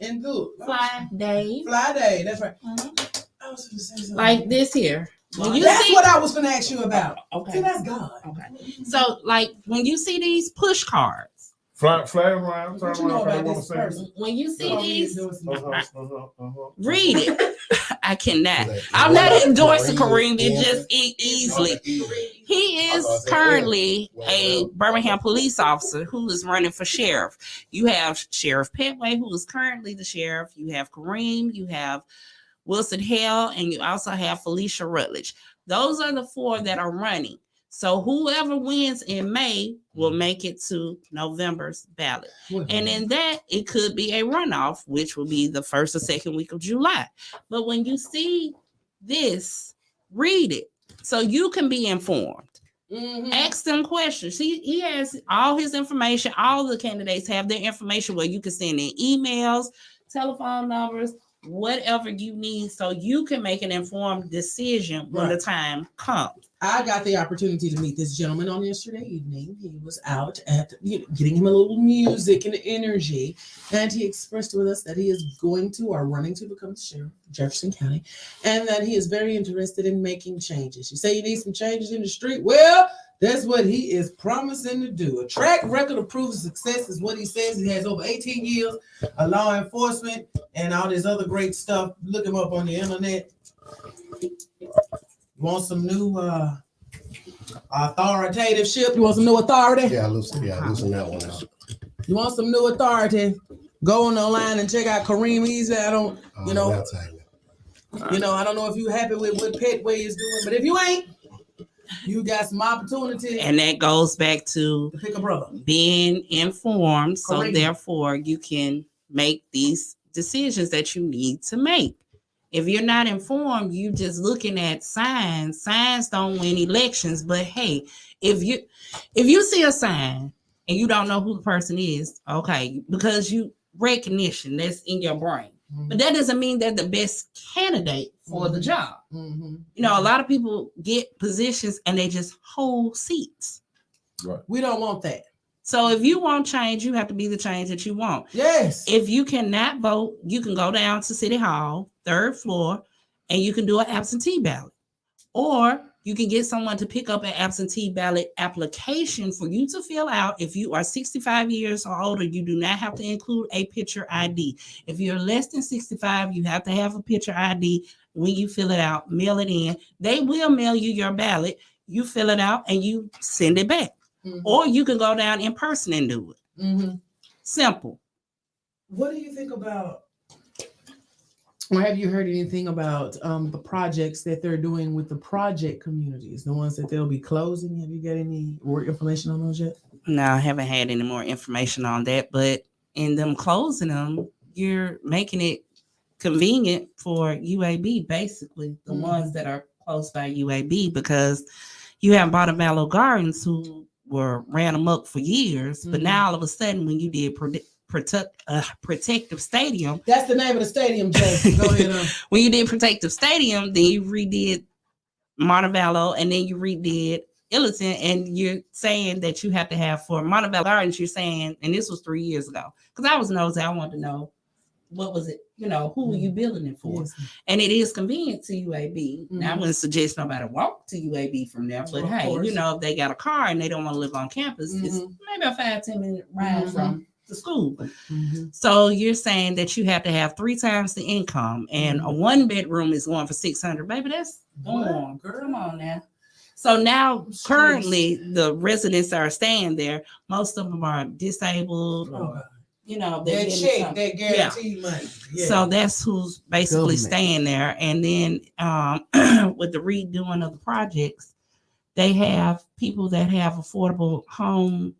And good. Fly Dave. Fly day. That's right. Mhm. I was gonna say something. Like this here. When you That's see, what I was gonna ask you about. See, okay. that's God. Okay. So, like when you see these push cards, fly around, turn What you know around. about this person? when you see Oh, these, Uh-huh. read it. I cannot. I'm not endorsing Kareem. It just easily. He is currently a Birmingham police officer who is running for sheriff. You have Sheriff Petway, who is currently the sheriff. You have Kareem. You have Wilson Hale, and you also have Felicia Rutledge. Those are the 4 that are running. So whoever wins in May will make it to November's ballot. And in that, it could be a runoff, which will be the 1st or 2nd week of July. But when you see this, read it so you can be informed. Ask them questions. He has all his information. All the candidates have their information where you can send in emails, telephone numbers, whatever you need so you can make an informed decision when the time comes. I got the opportunity to meet this gentleman on yesterday evening. He was out at getting him a little music and energy, and he expressed with us that he is going to or running to become the sheriff of Jefferson County, and that he is very interested in making changes. You say you need some changes in the street? Well, that's what he is promising to do. A track record of proven success is what he says. He has over 18 years of law enforcement and all this other great stuff. Look him up on the internet. You want some new authoritativeship? You want some new authority? Yeah, loosen that one out. You want some new authority? Go on online and check out Kareem Easy. I don't know if you're happy with what Petway is doing, but if you ain't, you got some opportunity. And that goes back to pick a brother. Being informed. So Correct. therefore you can make these decisions that you need to make. If you're not informed, you just looking at signs. Signs don't win elections. But hey, if you see a sign and you don't know who the person is, okay, because you recognition that's in your brain. Mm-hmm. But that doesn't mean they're the best candidate for the job. Mm-hmm. You know, a lot of people get positions and they just hold seats. Right. We don't want that. So if you want change, you have to be the change that you want. Yes. If you cannot vote, you can go down to City Hall, 3rd floor, and you can do an absentee ballot. Or you can get someone to pick up an absentee ballot application for you to fill out. If you are 65 years or older, you do not have to include a picture ID. If you're less than 65, you have to have a picture ID. When you fill it out, mail it in. They will mail you your ballot. You fill it out and you send it back. Mm-hmm. Or you can go down in person and do it. Mm-hmm. Simple. What do you think about, or have you heard anything about the projects that they're doing with the project communities, the ones that they'll be closing? Have you got any more information on those yet? No, I haven't had any more information on that. But in them closing them, you're making it convenient for UAB, basically, the ones that are close by UAB, because you have Bottom Gardens who ran amok for years, but now all of a sudden when you did Protective Stadium, that's the name of the stadium, Jay. Go ahead. When you did Protective Stadium, then you redid Montevallo, and then you redid Illiton, and you're saying that you have to have for Montevallo Gardens, you're saying, and this was 3 years ago, because I was nosy, I wanted to know what was it, who were you building it for? Yes. And it is convenient to UAB. Now, I wouldn't suggest nobody walk to UAB from there, but hey, if they got a car and they don't want to live on campus, it's maybe a 5-10 minute ride from the school. So you're saying that you have to have 3 times the income, and a 1-bedroom is going for $600. Baby, that's on. Come on now. So now, currently, the residents that are staying there, most of them are disabled. That guaranteed money. Yeah. So that's who's basically staying there. And then with the redoing of the projects, they have people that have affordable home,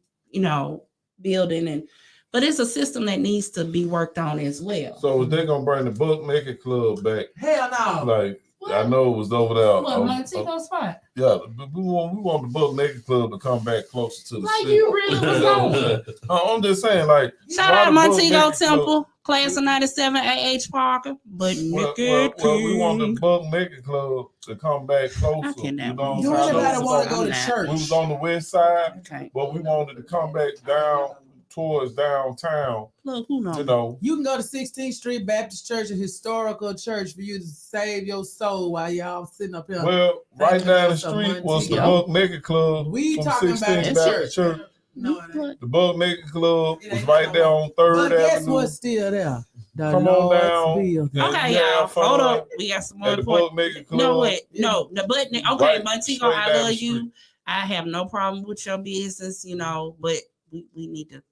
building, but it's a system that needs to be worked on as well. So they're gonna bring the Bookmaker Club back? Hell no. Like, what? I know it was over there. What, Montego spot? Yeah, we want the Bookmaker Club to come back closer to the city. You really was going. I'm just saying, like, shout out Montego Temple, class of 97, A.H. Parker, but we want the Bookmaker Club to come back closer. You want to go to church. We was on the west side, but we wanted to come back down towards downtown. Look, who knows? You can go to 16th Street Baptist Church, a historical church, for you to save your soul while y'all sitting up here. Well, right down the street was the Bookmaker Club. We talking about the church. No, the Bookmaker Club was right there on 3rd Avenue. Guess what's still there? Come on down. Okay, y'all. Hold up. We got some more important. No, what? No, the button. Okay, Montego, I love you. I have no problem with your business, but we need to,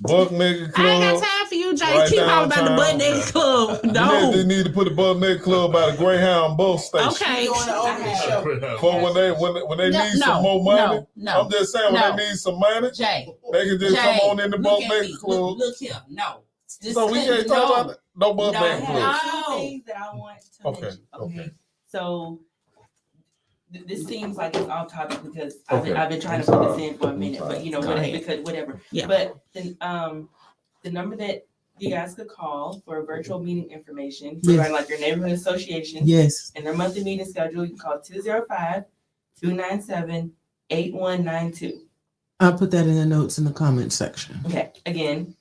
Bookmaker Club. I ain't got time for you, Jay. Right, keep talking about the Bookmaker Club. No. They need to put the Bookmaker Club by the Greyhound bus station. Okay. For when they need some more money. No. I'm just saying, when they need some money, Jay, they can just come on in the Bookmaker Club. Look here. No. So we can't talk about no Bookmaker Club. Two things that I want to mention. Okay. So this seems like it's off topic because I've been trying to put this in for a minute, but whatever. Yeah. But then the number that you guys could call for virtual meeting information regarding like your neighborhood association, yes, and their monthly meeting schedule, you can call 297-8192. I'll put that in the notes in the comment section. Okay, again,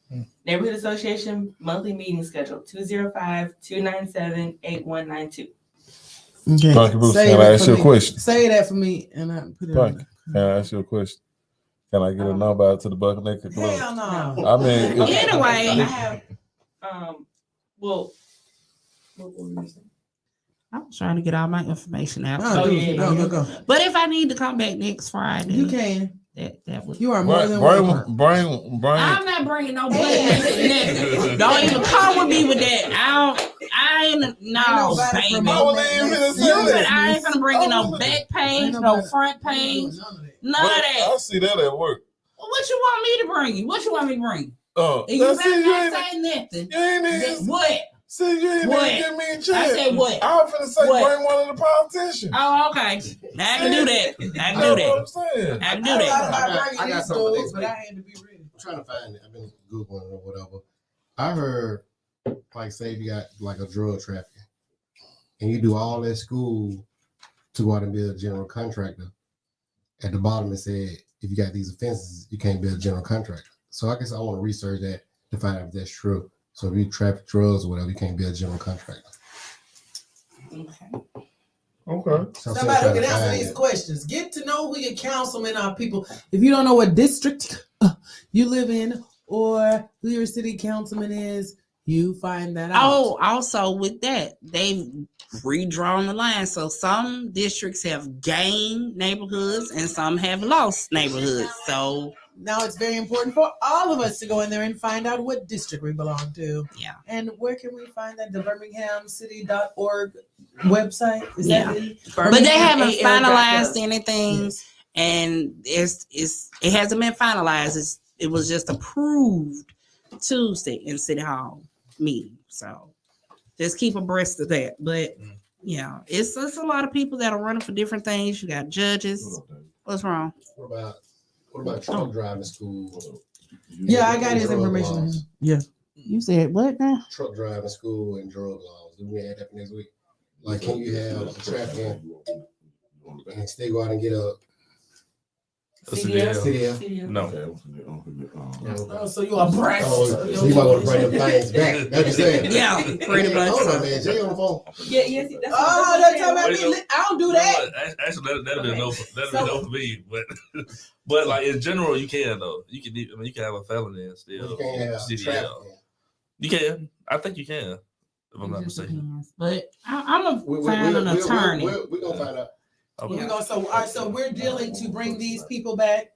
Neighborhood Association monthly meeting schedule 205-297-8192. Okay. Dr. Bruce, Say can that I ask for you a me. question? Say that for me, and I put it on. Thank you. Can I ask you a question? Can I get a number out to the Bucket Naked Club? Hell no. I mean, Okay, Anyway. so I have, well, what were you saying? I was trying to get all my information out. Oh, yeah, go. But if I need to come back next Friday, You can. That would. You are more than welcome. I'm not bringing no blood. Don't even come with me with that. I ain't no baby. I ain't gonna bring you no back page, no front page, none of that. I see that at work. What you want me to bring you? What you want me to bring? Oh, You better not say nothing. You ain't even. What? See, you ain't What? even give me a chance. I said what? I was finna say What? bring one of the politicians. Oh, okay. I can do that. I can do That's what that. I'm saying. I can do I that. got something next but week. I had to be ready. I'm trying to find it. I've been Googling or whatever. I heard, like, say if you got like a drug trafficking and you do all that school to go out and be a general contractor. At the bottom, it said, if you got these offenses, you can't be a general contractor. So I guess I want to research that to find out if that's true. So if you traffic drugs or whatever, you can't be a general contractor. Okay. So Somebody who can answer these questions. Get to know who your councilmen are, people. If you don't know what district you live in or who your city councilman is, you find that out. Oh, also with that, they've redrawn the line. So some districts have gained neighborhoods and some have lost neighborhoods. So now it's very important for all of us to go in there and find out what district we belong to. yeah. And where can we find that? The birminghamcity.org website? Is Yeah. that it? But they haven't Birmingham finalized AL.gov. anything, Yes. and it hasn't been finalized. It was just approved Tuesday in City Hall meeting. So just keep abreast of that. But yeah, it's a lot of people that are running for different things. You got judges. What's wrong? What about truck driving school? Yeah, I got his Drug information. laws. Yeah. You said what now? Truck driving school and drug laws. Do we add that for next week? Like, can you have a traffic and still go out and get a CDL. CDL? No. Oh, so you are brash. Oh, so you might want to bring them things back. That's what you're saying. Yeah, pretty much. Hold on, man. Jay on the phone. Yeah, yes. That's Oh, that's talking about me. I don't do that. Actually, that'll be a no for me. But like in general, you can though. You can have a felony and still You can't have CDL. trafficking. You can. I think you can. If I'm not mistaken. But I'm gonna find an attorney. We're gonna find out. Okay. So we're dealing to bring these people back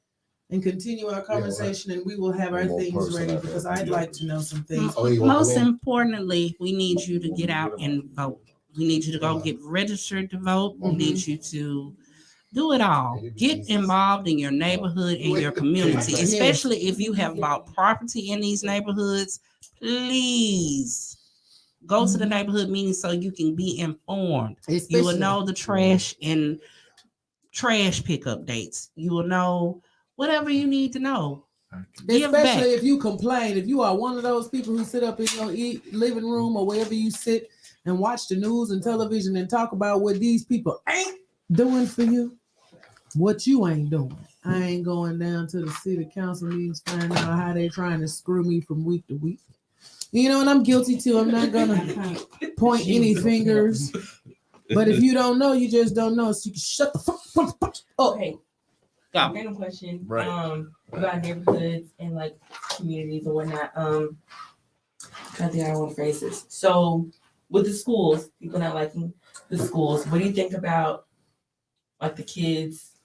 and continue our conversation, and we will have our things ready because I'd like to know some things. Oh, you want Most to come in? importantly, we need you to get out and vote. We need you to go get registered to vote. We need you to do it all. Get involved in your neighborhood and your community, especially if you have bought property in these neighborhoods. Please go to the neighborhood meeting so you can be informed. You will know the trash and trash pickup dates. You will know whatever you need to know. Give back. Especially if you complain, if you are one of those people who sit up in your living room or wherever you sit and watch the news and television and talk about what these people ain't doing for you, what you ain't doing. I ain't going down to the city council meetings, finding out how they trying to screw me from week to week. You know, and I'm guilty too. I'm not gonna point any fingers. But if you don't know, you just don't know. So you can shut the fuck up. Okay. Go. Random question. Right. About neighborhoods and like communities and whatnot. I think I want to phrase this. So with the schools, people not liking the schools. What do you think about like the kids,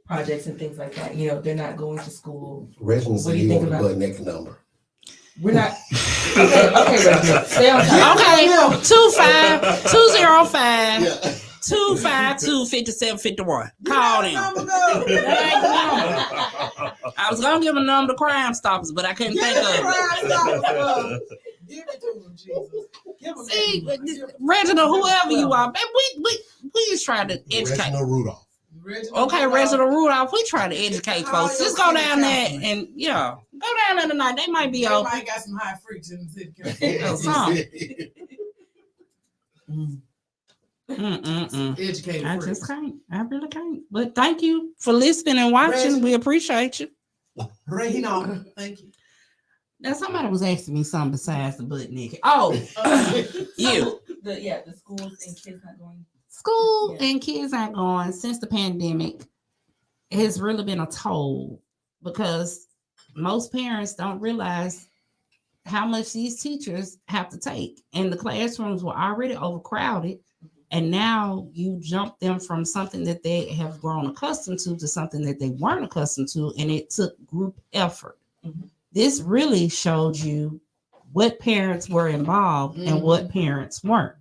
projects and things like that? You know, they're not going to school. Reginald What said do you he think want a about butt naked number. We're not. Okay, Reginald, stay on top. Okay, 25205 Yeah. 252-5751. Call them. I was gonna give a number to Crime Stoppers, but I couldn't think of it. Give it to him, Jesus. Give him See, that. Give him- Reginald, whoever you are, man, we just trying to educate. Reginald Rudolph. Okay, Reginald Rudolph, we trying to educate folks. Just go down there and go down there tonight. They might be They open. might got some high freaks in the city. Some. Educated I friends. just can't. I really can't. But thank you for listening and watching. Reggie. We appreciate you. Rayna, thank you. Now somebody was asking me something besides the butt naked. Oh, you. The schools and kids not going. School and kids aren't going since the pandemic has really been a toll because most parents don't realize how much these teachers have to take. And the classrooms were already overcrowded. And now you jump them from something that they have grown accustomed to something that they weren't accustomed to. And it took group effort. Mm-hmm. This really showed you what parents were involved and what parents weren't.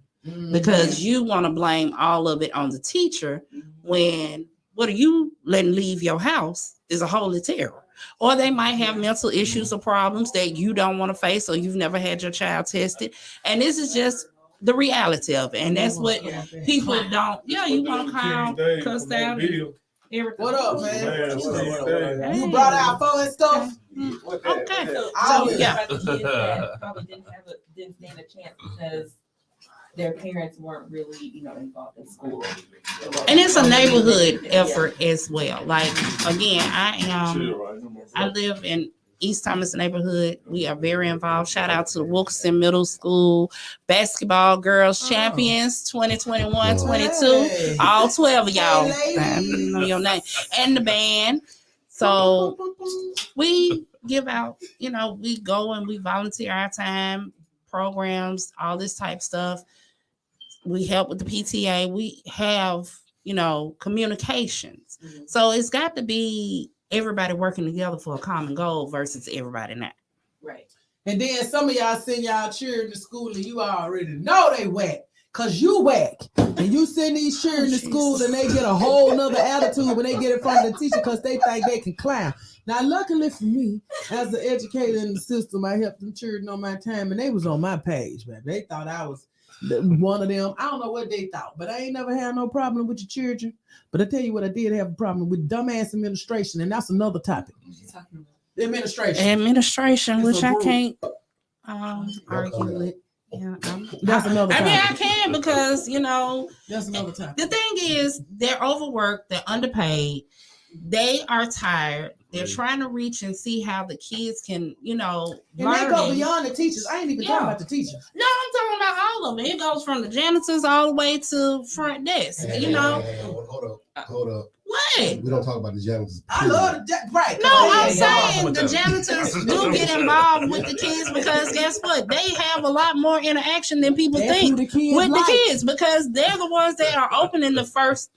Because you want to blame all of it on the teacher when what are you letting leave your house is a holy terror. Or they might have mental issues or problems that you don't want to face or you've never had your child tested. And this is just the reality of it. And that's what people don't, you want to call, cuss out. What up, man? Hey. You brought out phone and stuff? Okay. So yeah. the kids that probably didn't stand a chance because their parents weren't really, involved in school. And it's a neighborhood effort as well. Like again, I live in East Thomas neighborhood. We are very involved. Shout out to Wilkerson Middle School basketball girls champions 2021, 22. Hey. All 12 of y'all. Hey, I don't know your name. And the band. So we give out, we go and we volunteer our time, programs, all this type stuff. We help with the PTA. We have, communications. Mm-hmm. So it's got to be everybody working together for a common goal versus everybody not. Right. And then some of y'all send y'all children to school and you already know they whack. Cause you whack. And you send these children to school and they get a whole nother attitude when they get in front of the teacher because they think they can clown. Now, luckily for me, as an educator in the system, I helped them children on my time and they was on my page, man. They thought I was one of them. I don't know what they thought, but I ain't never had no problem with your children. But I tell you what, I did have a problem with dumbass administration, and that's another topic. Administration, which I can't argue with. Yeah, that's another topic. I can because that's another topic. The thing is, they're overworked, they're underpaid, they are tired. They're trying to reach and see how the kids can, and they go beyond the teachers. I ain't even talking about the teachers. No, I'm talking about all of it. It goes from the janitors all the way to front desk. Hey, hold up. What? We don't talk about the janitors. I love the right. No, I'm saying the janitors do get involved with the kids because guess what? They have a lot more interaction than people think with the kids because they're the ones that are opening the first.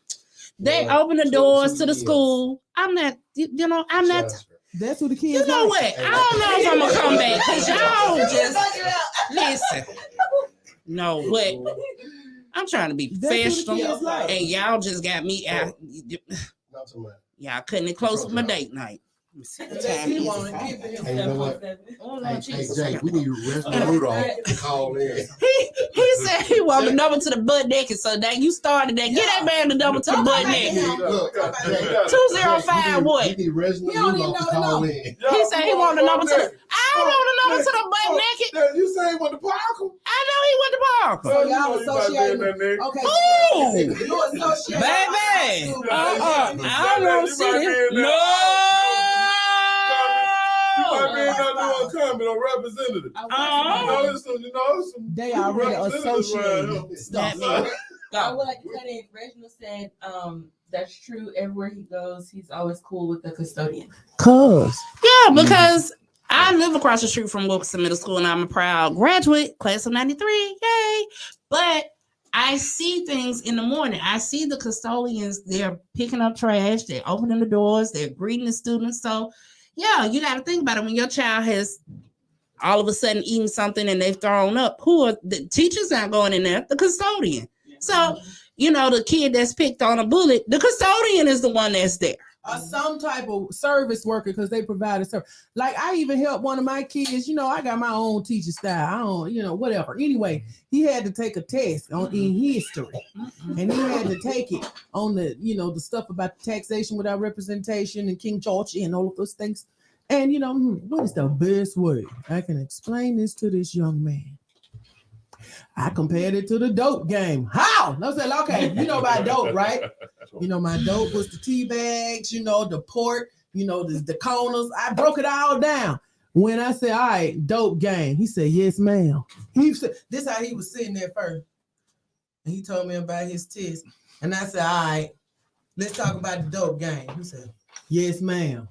They open the doors to the school. I'm not. I'm not. That's who the kids. You know what? I don't know if I'm gonna come back because y'all just listen. No, what? I'm trying to be professional, and y'all just got me out. Y'all cutting it close with my date night. Hey, you know what? Hey, Jay, we need Reginald Rudolph to call in. He said he wanted the number to the butt naked, so that you started that. Get that man the number to the butt naked. 205 what? We need Reginald Rudolph to call in. He said he wanted the number to the. I don't want the number to the butt naked. You say he went to Parker? I know he went to Parker. So y'all associated. Okay. Ooh, You associated. baby. I don't want to see this. No. Coming on representative. They already associated. I would like to cut in. Reginald said, that's true. Everywhere he goes, he's always cool with the custodian. Because I live across the street from Wilkerson Middle School and I'm a proud graduate, class of 93. Yay. But I see things in the morning. I see the custodians, they're picking up trash, they're opening the doors, they're greeting the students. So yeah, you got to think about it. When your child has all of a sudden eaten something and they've thrown up, who are the teachers not going in there? The custodian. So, the kid that's picked on a bullet, the custodian is the one that's there. Some type of service worker because they provide a service. Like I even helped one of my kids. I got my own teacher style. I don't, whatever. Anyway, he had to take a test in history, and he had to take it on the, the stuff about the taxation without representation and King George and all of those things. And what is the best way I can explain this to this young man? I compared it to the dope game. How? No, I said, okay, you know about dope, right? You know, my dope was the tea bags, you know, the port, you know, the corners. I broke it all down. When I said, all right, dope game, he said, yes, ma'am. He said, this how he was sitting there first. And he told me about his test. And I said, all right, let's talk about the dope game. He said, yes, ma'am.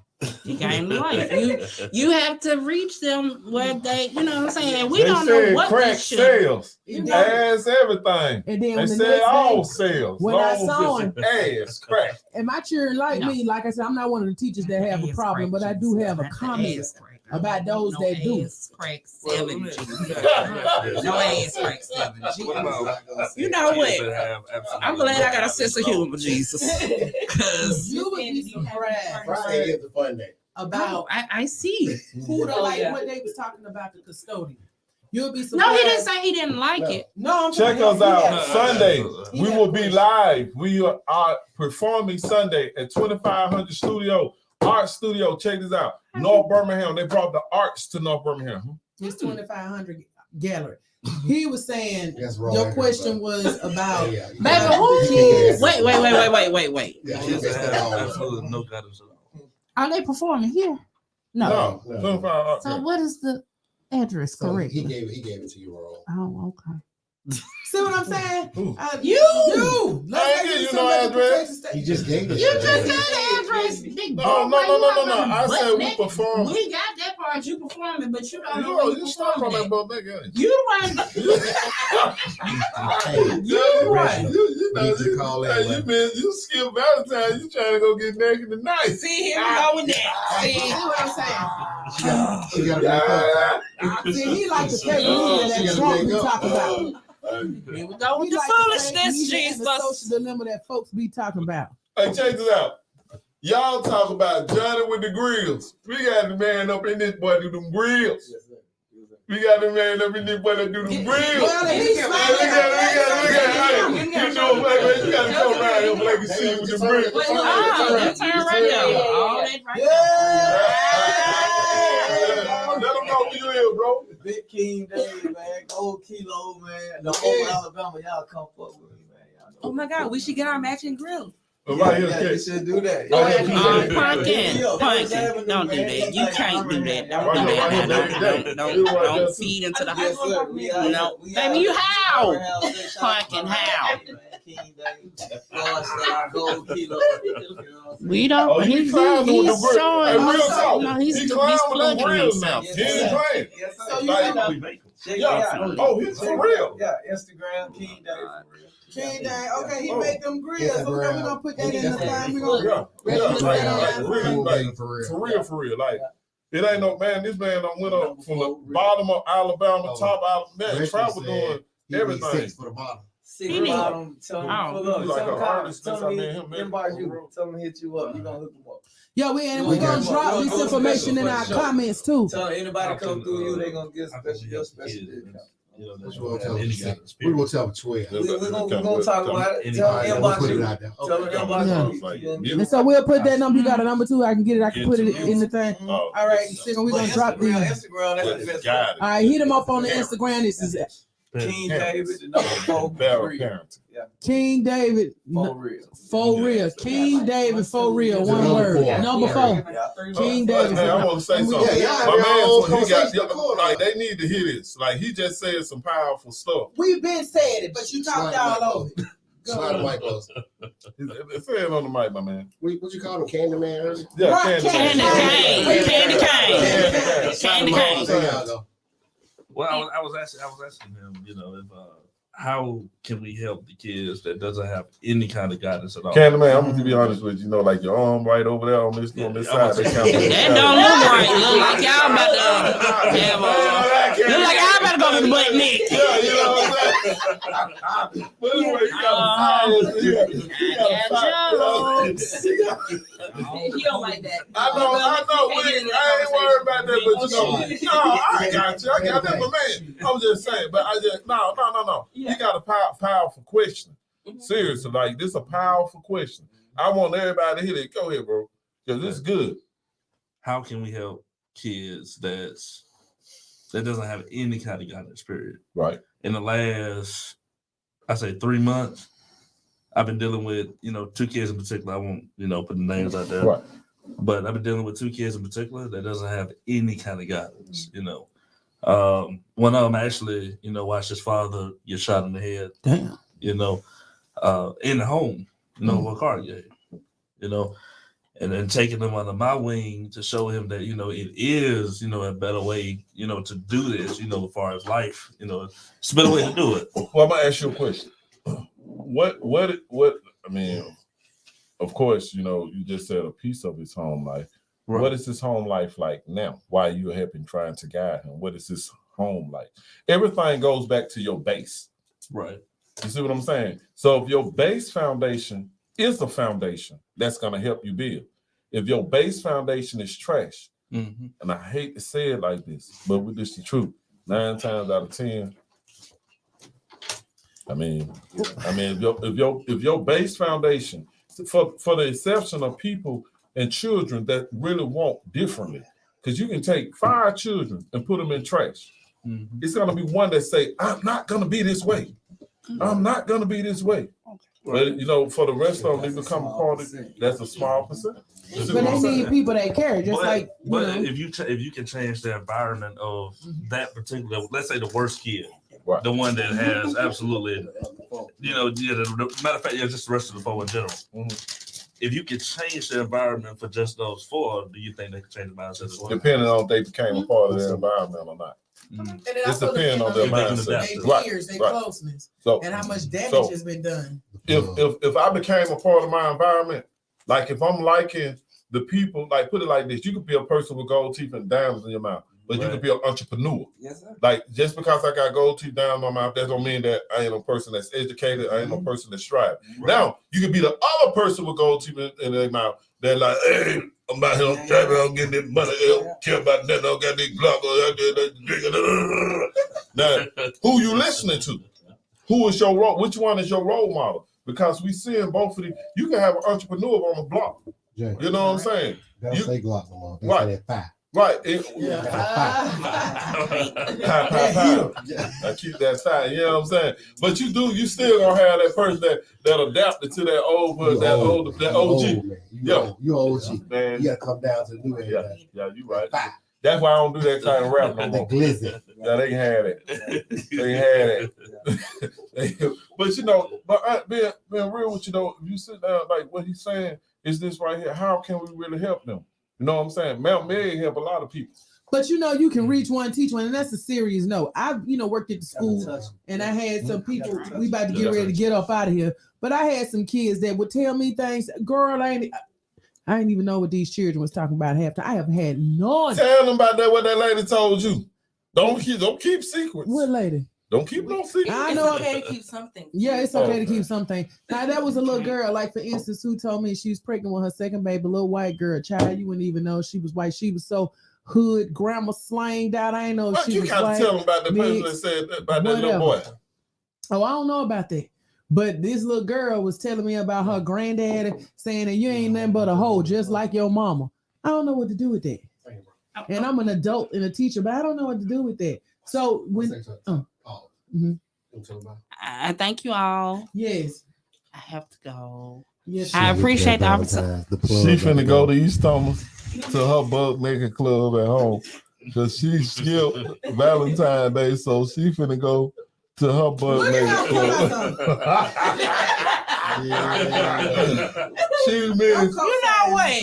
The game life. You have to reach them where they, you know what I'm saying? We They don't said know what crack we should. sales, And then- ass, everything. And then They when the said next all day, sales. when I long saw as it's ass, crack. and my children like No. me, like I said, I'm not one of the teachers that have a Ass problem, crack but I do Jesus. have a Not the comment ass crack. about those that do. Ass crack Well, 7. let me- No ass crack 7. What about You know kids what? that have absolutely I'm glad I got a no sense of guidance humor, Jesus. Because You would be surprised Friday is the fun day. about I see. who the, Oh, like yeah. what they was talking about the custodian. You'll be surprised. No, he didn't say he didn't like it. No, I'm Check talking us out about- Sunday. He We had will be questions. live. We are performing Sunday at 2500 Studio, Art Studio. Check this out. North Birmingham. They brought the arts to North Birmingham. His 2500 gallery. He was saying That's wrong. your question was about Yeah, yeah. Baby, who kids? Wait. Yeah, Kids he that messed that have all up. absolutely no guidance at all. Are they performing here? No. No, no. 25 art. So what is the address So correct? he gave it to you wrong. Oh, okay. See what I'm saying? Who? You. I ain't give you no address. He just gave it. You to just said the address. Big No. boy, why you I butt said we naked? perform. We got that part. You performing, but you don't know where You you stop on performing that at. butt nigga. You the one. Hey, You right. You know, We need to call that one. you skip Valentine's. You trying to go get naked tonight. See, here we go with that. See See, what I'm saying? She got to make up. See, he like the fake media that Trump be talking about. here we go with He the like the fake foolishness, media and the Jesus. social dilemma that folks be talking about. Hey, check this out. Y'all talk about Johnny with the grills. We got the man up in this boy do them grills. We got the man up in this boy that do them grills. Well, he's Hey, you know, man, you gotta come around here like you see with the grills. Oh, that turn right there. All that right Let them know who you is, bro. Big King Day, man. Gold Kilo, man. The whole Alabama, y'all come fuck with me, man. Y'all know. Oh my God, we should get our matching grill. Right here, you Kate. should do that. Right Yeah. here, Pumpkin, don't do that. You can't do that. Don't do that. Don't feed into the Yes, house. sir. No, we baby, you how? Pumpkin, how? King Day. Gold Kilo. You know what I'm saying? We don't. Oh, he climbing with the He's grill. showing. Hey, real talk. No, He climbing with the plugging grills now. himself. He ain't playing. Yes, sir. So you Like, know, We make them. Check it Yeah. out. Oh, he's for real. Yeah, Instagram, King Day for real. King Day, okay, he Oh. make them grills. So we're gonna put that in the thing. We're Yeah, gonna yeah, Let's like, put that like on real, that like, for real. Like, it ain't no man. This man done went up from the bottom of Alabama, Oh. top Alabama, Reggie travel said doing he need everything. 6 for the bottom. See He the need- bottom, tell him, Oh. pull up, He's like tell him, an artist, tell that's how him, me and him met. inbox you, tell him hit you up, you gonna hook him up. Yeah, we're We gonna got- drop we'll this do a information in special our for sure. comments too. Tell him anybody How come can, through you, they gonna get how can we special, your help special kids? discount. You know, that's We'll what tell any him. kind of We spirit. will tell 12. We gonna talk about it. Any Tell kind him of- We'll inbox put it you. out there. Tell him inbox you. And so we'll put that number. You got a number too. I can get it. I can put it in the thing. Oh, All right, so we're But gonna drop these. Instagram, that's the best. got it. All right, hit him up on the Instagram. This is King David, the number 4 Barrel real. parent. King David. For real. For real. King David for real. One Number word. 4. Number 4. King David. Hey, I want to say And we- something. Yeah, y'all My have your own man, he got conversation before like now. they need to hear this. Like he just said some powerful stuff. We've been saying it, but you talked all over it. Slide the mic close. Say it on the mic, my man. What you call him? Candyman earlier? Yeah, Rock Candy. Candy Cane. Candy cane. Candy cane. There y'all go. Well, I was asking him, you know, if how can we help the kids that doesn't have any kind of guidance at all? Candy man, I'm gonna be honest with you. You know, like your arm right over there on this Yeah, side. They count That don't look right. Look like y'all about to have look like y'all better go to the butt neck. Yeah, you know what I'm saying? But anyway, you He don't like that. I know. I ain't worried about that, but you know, no, I got you. I got that, but man, I'm just saying. But I just no. You got a powerful question. Seriously, like this is a powerful question. I want everybody to hear it. Go ahead, bro, because it's good. How can we help kids that's that doesn't have any kind of guidance, period. Right. In the last, I say 3 months, I've been dealing with, 2 kids in particular. I won't, put the names out there. Right. But I've been dealing with 2 kids in particular that doesn't have any kind of guidance, One of them actually, watched his father get shot in the head. Damn. In the home, a car game, and then taking them under my wing to show him that, it is, a better way, to do this, as far as life, it's a better way to do it. Well, I'm gonna ask you a question. What, I mean, of course, you just said a piece of his home life. Right. What is his home life like now? Why are you helping trying to guide him? What is his home like? Everything goes back to your base. Right. You see what I'm saying? So if your base foundation is the foundation, that's going to help you build. If your base foundation is trash, and I hate to say it like this, but this is the truth. 9 times out of 10, I mean, if your base foundation, for the exception of people and children that really want differently, because you can take 5 children and put them in trash. It's going to be one that say, I'm not going to be this way. I'm not going to be this way. But, for the rest of them, they become a part of it. That's a small percentage. But they need people that care, just if you can change the environment of that particular, let's say the worst kid, right, the one that has absolutely, matter of fact, just the rest of the 4 in general. If you could change the environment for just those 4, do you think they could change the mindset as well? Depending on if they became a part of their environment or not. And it also depends on their mindset, their peers, their closeness, and how much damage has been done. If I became a part of my environment, like if I'm liking the people, like put it like this, you could be a person with gold teeth and diamonds in your mouth, but you could be an entrepreneur. Yes, sir. Like just because I got gold teeth down in my mouth, that don't mean that I ain't a person that's educated. I ain't no person that's striving. Right. Now you could be the other person with gold teeth in their mouth. They're like, hey, I'm out here driving, I'm getting this money. I don't care about that. I don't got this Glock. Now, who you listening to? Who is your role? Which one is your role model? Because we see in both of these, you can have an entrepreneur on the block. Yeah. You know what I'm saying? They don't say Glock no more. They right. say that 5. Right. I keep that side, you know what I'm saying? But you still gonna have that person that adapted to that old OG. You OG. Man. You gotta come down to the new area. Yeah, you right. That's why I don't do that kind of rap no more. The glizzy. Yeah, they can have it. They had it. But being real with you, if you sit down, like what he's saying is this right here, how can we really help them? You know what I'm saying? Mount Meg help a lot of people. But you can reach one, teach one, and that's a serious no. I've worked at the school, and I had some people. We about to get ready to get up out of here, but I had some kids that would tell me things. Girl, I didn't even know what these children was talking about half time. I have had none. Tell them about that. What that lady told you. Don't keep secrets. What lady? Don't keep no secrets. I know. It's okay to keep something. Yeah, it's okay to keep something. Now that was a little girl, like for instance, who told me she was pregnant with her second baby, a little white girl, child. You wouldn't even know she was white. She was so hood, grammar slanged out. I ain't know she was white. You gotta tell them about the person that said that about that little boy. Oh, I don't know about that. But this little girl was telling me about her granddaddy saying that you ain't nothing but a hoe, just like your mama. I don't know what to do with that. And I'm an adult and a teacher, but I don't know what to do with that. So when I thank you all. Yes. I have to go. Yes. I appreciate the opportunity. She finna go to East Thomas to her bug making club at home. Cause she skipped Valentine's Day, so she finna go to her bug making club. She missed. You know what?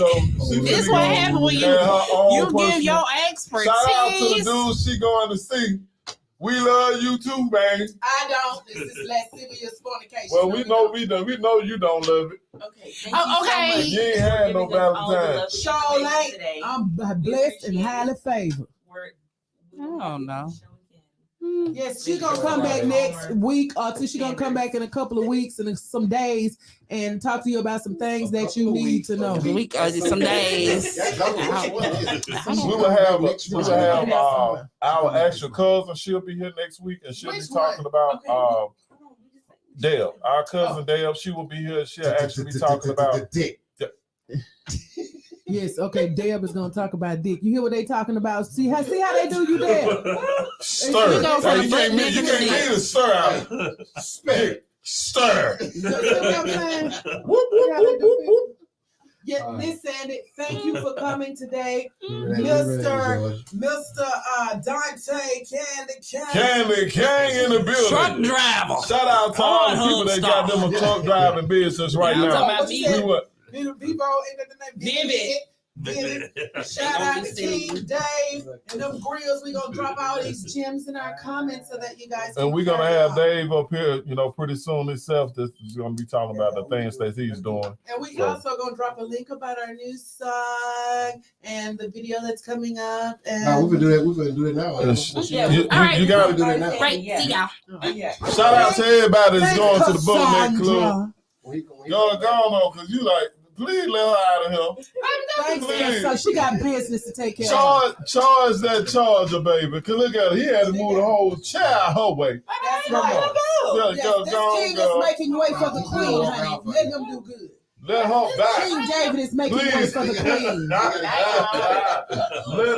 This what happens when you give your expertise. Shout out to the dudes she going to see. We love you too, man. I don't. This is lascivious fornication. Well, we know you don't love it. Okay. Okay. You ain't had no Valentine. I'm blessed and highly favored. I don't know. Yes, she's gonna come back next week, or she's gonna come back in a couple of weeks and some days and talk to you about some things that you need to know. Week or some days. We will have our actual cousin. She'll be here next week, and she'll be talking about Dale. Our cousin Dale. She will be here. She'll actually be talking about. Yes, okay. Deb is gonna talk about dick. You hear what they talking about? See how they do you, Deb? Stir. You go from You the can't butt mean you naked can't to mean to stir out. Stir. You know what I'm saying? See how they do people? Yeah, listen, thank you for coming today, Mr. Dante Candy King in the building. Truck driver. Shout out to all the people that got them a truck driving business right Yeah, I'm now. talking about We what? Vivo, Vivid. Shout out to King Dave and them grills. We gonna drop all these gems in our comments so that you guys. And we're gonna have Dave up here, pretty soon himself. This is gonna be talking about the things that he's doing. And we also gonna drop a link about our new song and the video that's coming up. And No, we can do that. We can do it now. You gotta do that now. Right, see y'all. Shout out to everybody that's going to the Bookneck Club. Go Go on, cause you like, please let her out of here. Thanks, so she got business to take care of. Charge that charger, baby. Cause look at her. He had to move the whole chair her way. That's Come right. on. Yes, Go, this go, king go. is making way for the queen, honey. Let him do good. Let her back. King David is making way Please. for the queen. Let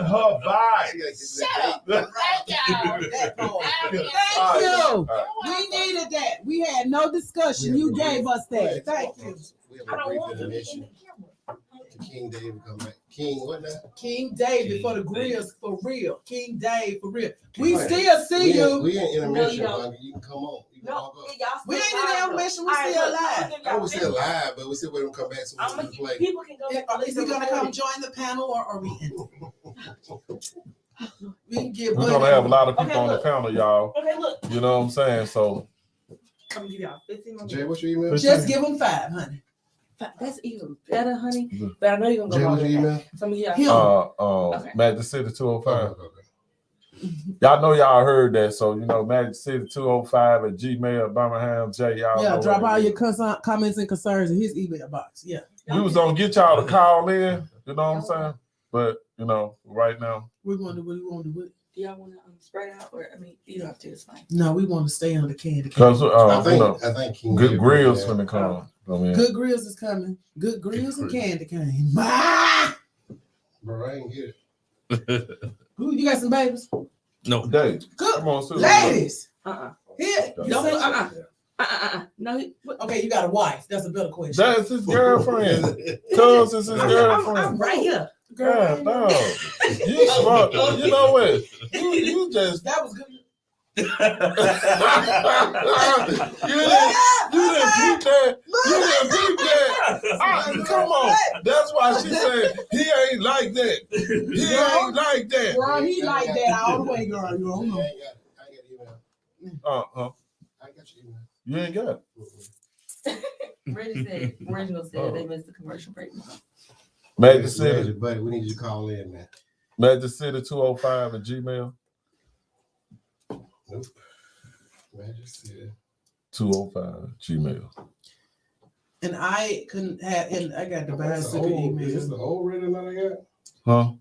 her back. Shut up. Thank y'all. Thank you. We needed that. We had no discussion. You gave us that. Thank you. We have a brief intermission. King David come back. King, what now? King David for the grills, for real. King Dave for real. We still see you. We in intermission, No, you honey. You can come on. You can walk up. We ain't in the intermission. We still alive. I was still live, but we still wait them come back so we can play. People can go back. Is he gonna come join the panel or are we in? We can get We're gonna have a lot of people on the panel, y'all. Okay, look. You know what I'm saying? So I'm gonna give y'all 15 more Jay, minutes. what's your email? Just give them 5, honey. That's even better, honey. But I know you're gonna Jay, go what's wrong your with email? that. So I'm gonna give y'all. Him. Magic City 205. Okay. Y'all know y'all heard that, so Magic City 205 at Gmail, Birmingham J. Y'all Yeah, know drop what all it your is. comments and concerns in his email box. Yeah. We was gonna get y'all to call in, you know what I'm saying? But right now, We want to do it. Do y'all want to spread out, or you don't have to. It's fine. No, we want to stay on the candy. because I think King good David grills come finna back. come in. Good grills is coming. Good grills and candy cane. Bro, I ain't get it. Who you got some babies? No. Dave, Good come on, Susan. ladies. Here. No, No. Okay, you got a wife. That's a better question. That's his girlfriend. Cuz it's his I'm girlfriend. right here. God, no. You smart. You know what? You just That was good. you didn't peep that. You didn't peep that. Come on. That's why she said he ain't like that. He ain't like that. Girl, he like that all the way, girl. You don't know. I ain't got email. I got your email. You ain't got it. Reginald said they missed the commercial break. Magic City. Buddy, we need you to call in, man. Magic City 205 at Gmail. Nope. Magic City. 205 Gmail. And I couldn't have, and I got the bad Is super this the email. old rating that I got? Huh?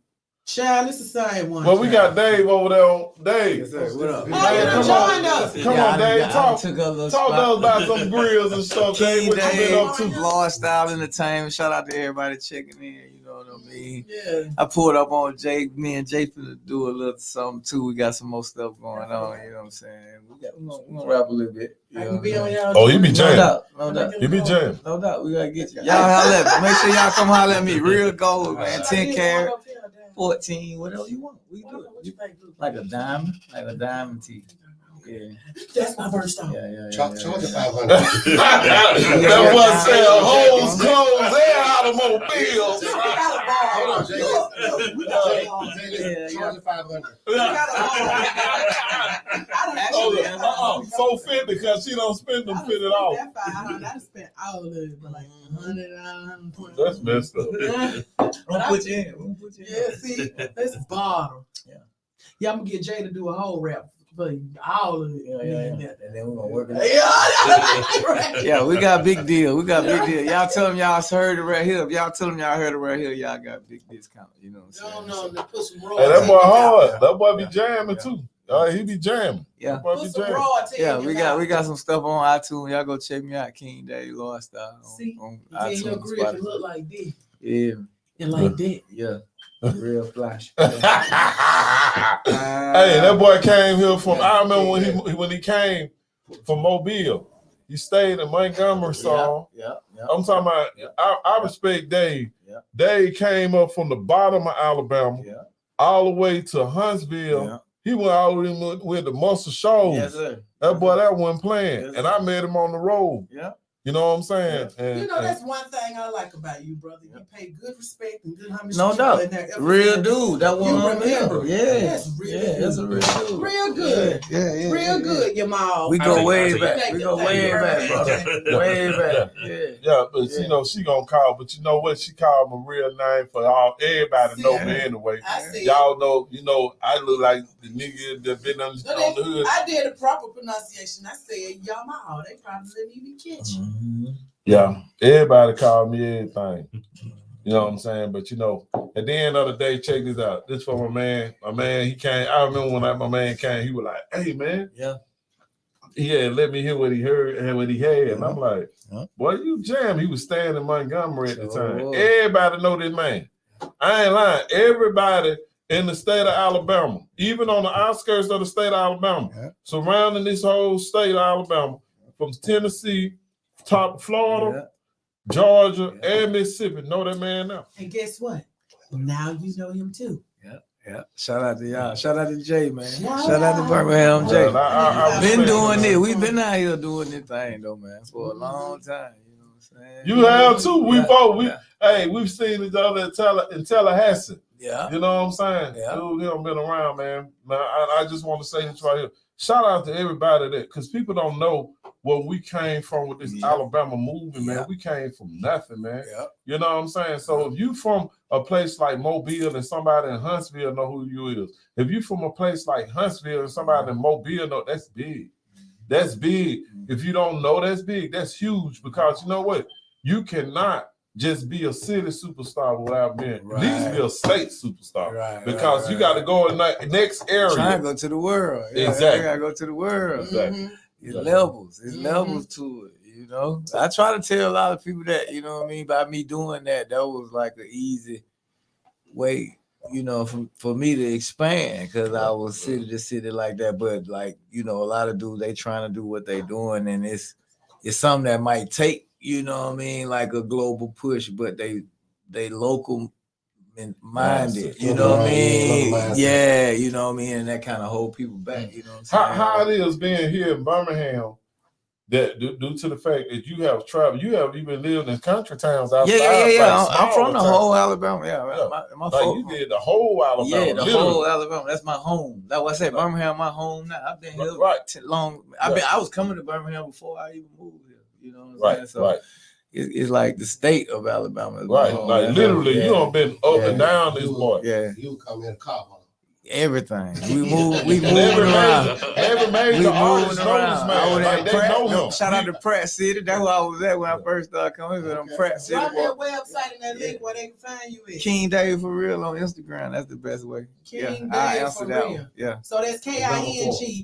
Child, it's the same one. Well, we got Dave over there. Dave. What up? Oh, you done joined us. Come on, Dave. Talk to us Talk about some grills and stuff. Dave, King what you been up Dave, to? Lord Style Entertainment. Shout out to everybody checking in. You know what I mean? Yeah. I pulled up on Jay. Me and Jay finna do a little something too. We got some more stuff going on. You know what I'm saying? We're gonna rap a little bit. You I know can what be I'm on saying? y'all. Oh, you be No jamming. doubt. No doubt. You be jamming. No doubt. We gotta get you. Y'all holler at me. Make sure y'all come holler at me. Real gold, man. 10 carat, 14, whatever you want. We do it. Like a diamond T. Yeah. That's my first time. Yeah. Charge it 500. That was sell hoes, clothes, and automobiles. Hold on, Jay. We got a ball. Charge it 500. We got a ball. 450 because she don't spend them $50. I spent all of it, but like $100, $120. That's messed up. We'll put you in. Yeah, see, that's bottom. Yeah, I'm gonna get Jay to do a whole rap for you, all of it. Yeah. And then we're gonna work it Yeah. Yeah, we got big deal. Y'all tell them y'all heard it right here. If y'all tell them y'all heard it right here, y'all got big discount. You know what I'm saying? No, put some raw. Hey, that boy hard. That boy be jamming too. He be jamming. Yeah. That boy be Put some jamming. raw. Yeah, we got some stuff on iTunes. Y'all go check me out, King Dave Lord Style. See, on your iTunes. grill can Spotify. look like this. Yeah. And like that. Yeah. Real flash. Hey, that boy came here from. I remember when he came from Mobile. He stayed in Montgomery, so yeah. I'm talking about. I respect Dave. Yeah. Dave came up from the bottom of Alabama, all the way to Huntsville. Yeah. He went all the way with the Muscle Shoals. Yes, sir. That boy, that wasn't playing, Yes, and I met him on the road. Yeah. You know what I'm saying? Yeah. And, You know, that's one thing I like about you, brother. You pay good respect and good homage. No to doubt. people in there. Real dude. That You one remember. Yeah. That's real good. That's a real dude. Real good. Yeah. Real good, your mom. We go way back. Thank We you, go thank way you, back, thank brother. you. Way back. Yeah, but you know she gonna call. But you know what? She called my real name for all everybody know me anyway. I see. Y'all know. You know I look like the nigga that been on the hood. I did a proper pronunciation. I said, y'all my all. They probably didn't even catch you. Mm-hmm. Yeah, everybody called me everything. You know what I'm saying? But you know, at the end of the day, check this out. This for my man. My man, he came. I remember when my man came, he was like, "Hey, man." Yeah. He had let me hear what he heard and what he had. And I'm like, boy, you jam. He was staying in Montgomery at the time. Everybody know this man. I ain't lying. Everybody in the state of Alabama, even on the outskirts of the state of Alabama, surrounding this whole state of Alabama, from Tennessee, top of Florida, Georgia, and Mississippi, know that man now. And guess what? Now you know him too. Yeah. Shout out to y'all. Shout out to Jay, man. Shout out to Birmingham Jay. I been doing it. We've been out here doing this thing though, man, for a long time. You know what I'm saying? You have too. We both. Hey, we've seen each other in Tallahassee. Yeah. You know what I'm saying? Yeah. Dude, he done been around, man. I just want to say this right here. Shout out to everybody that, because people don't know where we came from with this Alabama movement, man. We came from nothing, man. Yeah. You know what I'm saying? So if you from a place like Mobile and somebody in Huntsville know who you is. If you from a place like Huntsville and somebody in Mobile know, that's big. That's big. If you don't know, that's big. That's huge, because you know what? You cannot just be a city superstar without being at least be a state superstar. Because you got to go in that next area. Try to go to the world. Exactly. You got to go to the world. Exactly. It's levels. It's levels to it, you know. I try to tell a lot of people that, you know what I mean, by me doing that, that was like an easy way, you know, for me to expand, because I was city to city like that. But like, you know, a lot of dudes, they trying to do what they doing, and it's something that might take, you know what I mean, like a global push, but they local minded, you know what I mean? Yeah, you know what I mean, and that kind of hold people back, you know what I'm saying? How it is being here in Birmingham, that due to the fact that you have traveled, you have even lived in country towns outside. Yeah. Like I'm from the towns. whole Alabama. Yeah. My like you did the whole Alabama. Yeah, the literally. whole Alabama. That's my home. Like what I said, Birmingham, my home now. I've been here long. I was coming to Birmingham before I even moved here. You know what I'm saying? So it's like the state of Alabama. Right. Like literally, you done been up and down this boy. Yeah. You come in a car. Everything. We moving around. Every major artist knows, man. Like, they know him. Shout out to Pratt City. That's where I was at when I first started coming. Pratt City. Drop that website and that link where they can find you at. King Dave for real on Instagram. That's the best way. King Dave for real. Yeah. So that's KING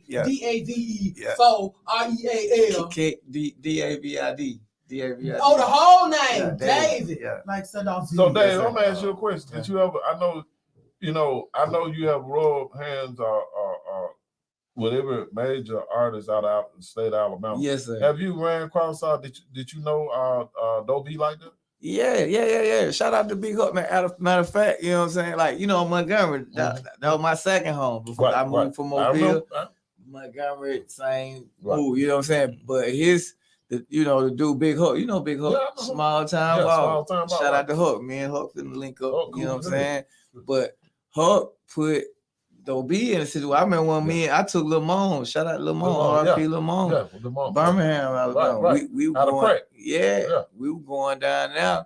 DAVE Yeah. for REAL. DAVID. Oh, the whole name, Yeah, David. Yeah. Like Saddam. So Dave, I'm gonna ask you a question. Did you ever? I know you have rubbed hands or whatever major artists out of the state of Alabama. Yes, sir. Have you ran across? Did you know Dobie like that? Yeah. Shout out to Big Hook, man. Matter of fact, you know what I'm saying? Like, you know, Montgomery, that was my second home before I moved from Mobile. Montgomery, same move, you know what I'm saying? But the dude Big Hook, you know Big Hook, small time ball. Shout out to Hook, me and Hook finna link up, you know what I'm saying? But Hook put Dobie in the situation. I remember when I took Lamone. Shout out Lamone, RP Lamone. Birmingham, Alabama. We were going, we were going down there,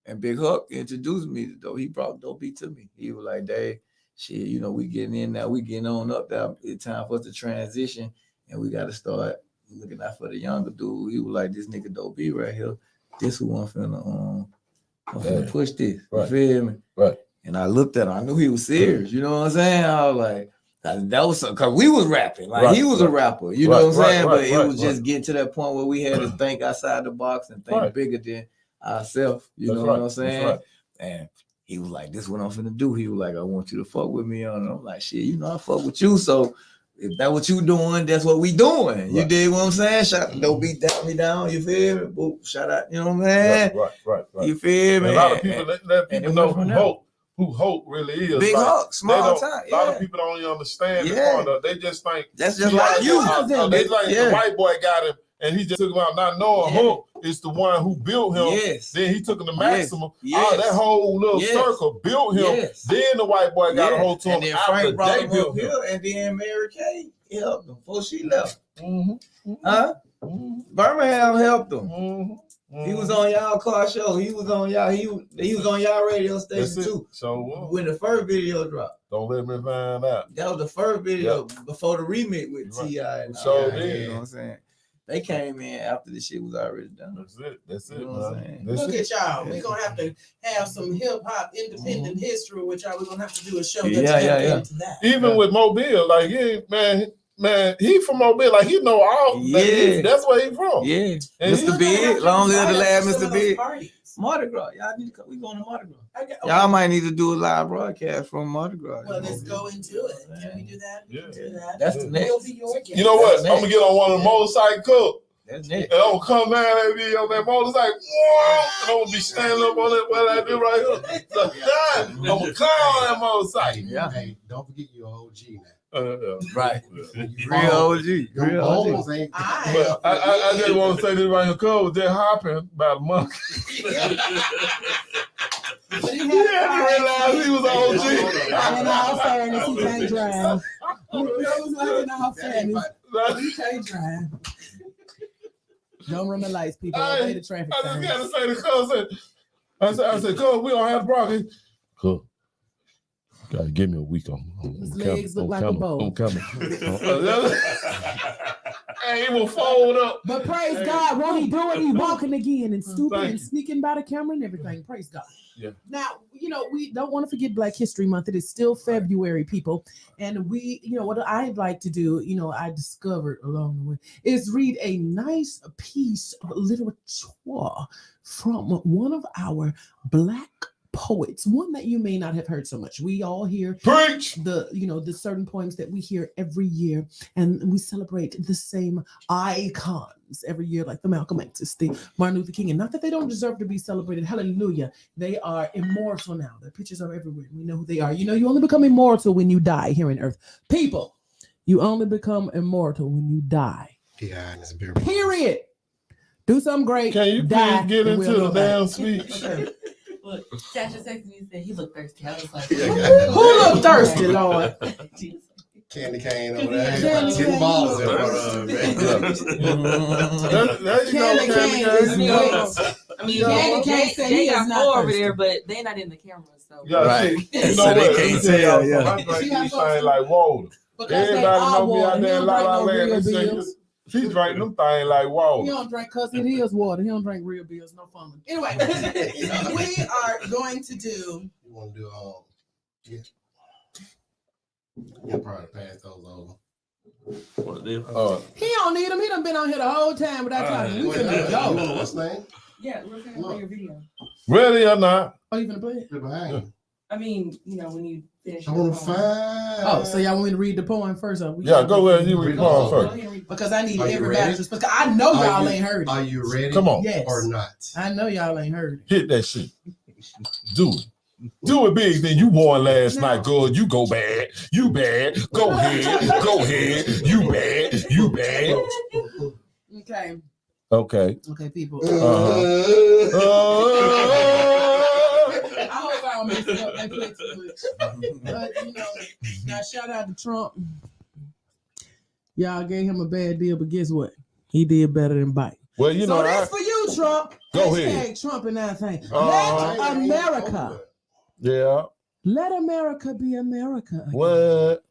and Big Hook introduced me to Dobie. He brought Dobie to me. He was like, "Dave, shit, you know, we getting in now. We getting on up there. It's time for us to transition, and we got to start looking out for the younger dude." He was like, "This nigga Dobie right here. This who I'm finna push this. You feel me?" Right. And I looked at him. I knew he was serious. You know what I'm saying? I was like, that was because we was rapping. Like he was a rapper. You know what I'm saying? But it was just getting to that point where we had to think outside the box and think bigger than ourselves. You know what I'm saying? And he was like, this is what I'm finna do. He was like, I want you to fuck with me on it. I'm like, shit, you know, I fuck with you. So if that's what you doing, that's what we doing. Right. You dig what I'm saying? Don't beat me down. You feel me? Boom, shout out. You know what I'm saying? Right. You feel me? And a lot of people let people know who Hope really is. Big like, Hulk, small time. A lot of people don't even understand the part of. They just think that's just like you. They like the white boy got him, and he just took him out not knowing Hope is the one who built him. Yes. Then he took him to maximum. Yes. That whole little circle built him. Yes. Then the white boy got a hold to him. And then Frank brought him up here, and then Mary Kay helped him before she left. Birmingham helped him. He was on y'all car show. He was on y'all. He was on y'all radio station too. So when the first video dropped, don't let me find out. That was the first video before the remix with T.I. So you know what I'm saying? They came in after the shit was already done. That's it. You know what I'm saying? Look at y'all. We're gonna have to have some hip hop independent history with y'all. We're gonna have to do a show that's into that. Even with Mobile, like man, he from Mobile, like he know all. That's where he from. Yeah, and Mr. Big, long live the lad, Mr. Big. Mardi Gras, y'all need to. We going to Mardi Gras. Y'all might need to do a live broadcast from Mardi Gras. Well, let's go into it. Can we do that? Yeah. That's the next. You know what? I'm gonna get on one of the motorcycles. That's it. And I'm gonna come down and be on that motorcycle. And I'm gonna be standing up on that what I do right here. I'm gonna climb on that motorcycle. Yeah. Hey, don't forget you're OG now. Right. Real OG. Real OG. I just want to say this right here. Cole was just hopping about a month. He had to realize he was OG. In all fairness, he can't drive. In all fairness, he can't drive. Don't run the lights, people. Obey the traffic. I just gotta say to Cole, I said, Cole, we don't have the problem. Cole. God, give me a week. His legs look like a bow. I'm coming. Hey, he will fold up. But praise God, won't he do it? He walking again and stooping and sneaking by the camera and everything. Praise God. Yeah. Now, we don't want to forget Black History Month. It is still February, people. And what I'd like to do, I discovered along the way, is read a nice piece of literature from one of our Black poets, one that you may not have heard so much. We all hear the certain poems that we hear every year, and we celebrate the same icons every year, like the Malcolm X's, the Martin Luther King, and not that they don't deserve to be celebrated. Hallelujah. They are immortal now. Their pictures are everywhere. We know who they are. You only become immortal when you die here on earth. People, you only become immortal when you die. Yeah, period. Do something great. Can you please get into the damn speech? Look, Tasha texted me and said he looked thirsty. I was like, who looked thirsty, Lord? Candy cane over there. 10 balls in front of Candy cane said he got four over there, but they're not in the camera. So right. You know what? They can't tell. Yeah. I drink these things like water. Everybody know me out there in La La Land. She's drinking them things like water. He don't drink because it is water. He don't drink real beers. No fun. Anyway, we are going to do. You want to do you'll probably pass those over. He don't need them. He done been on here the whole time without talking. We finna go. What's his name? Yeah, we're gonna play your video. Ready or not? Oh, you gonna play it? Yeah. I mean, when you finish. I want to find. Oh, so y'all want me to read the poem first? Go ahead. You read the poem first. Because I need everybody just because I know y'all ain't heard it. Are you ready? Come on. Yes. Or not? I know y'all ain't heard it. Hit that shit. Do it. Do it big. Then you won last night, girl. You go bad. You bad. Go ahead. Go ahead. You bad. You bad. Okay, people. I hope I don't mess it up and play too much. But now shout out to Trump. Y'all gave him a bad deal, but guess what? He did better than Biden. Well, so that's for you, Trump. Go ahead. Trump and that thing. Let America. Yeah. Let America be America again. What?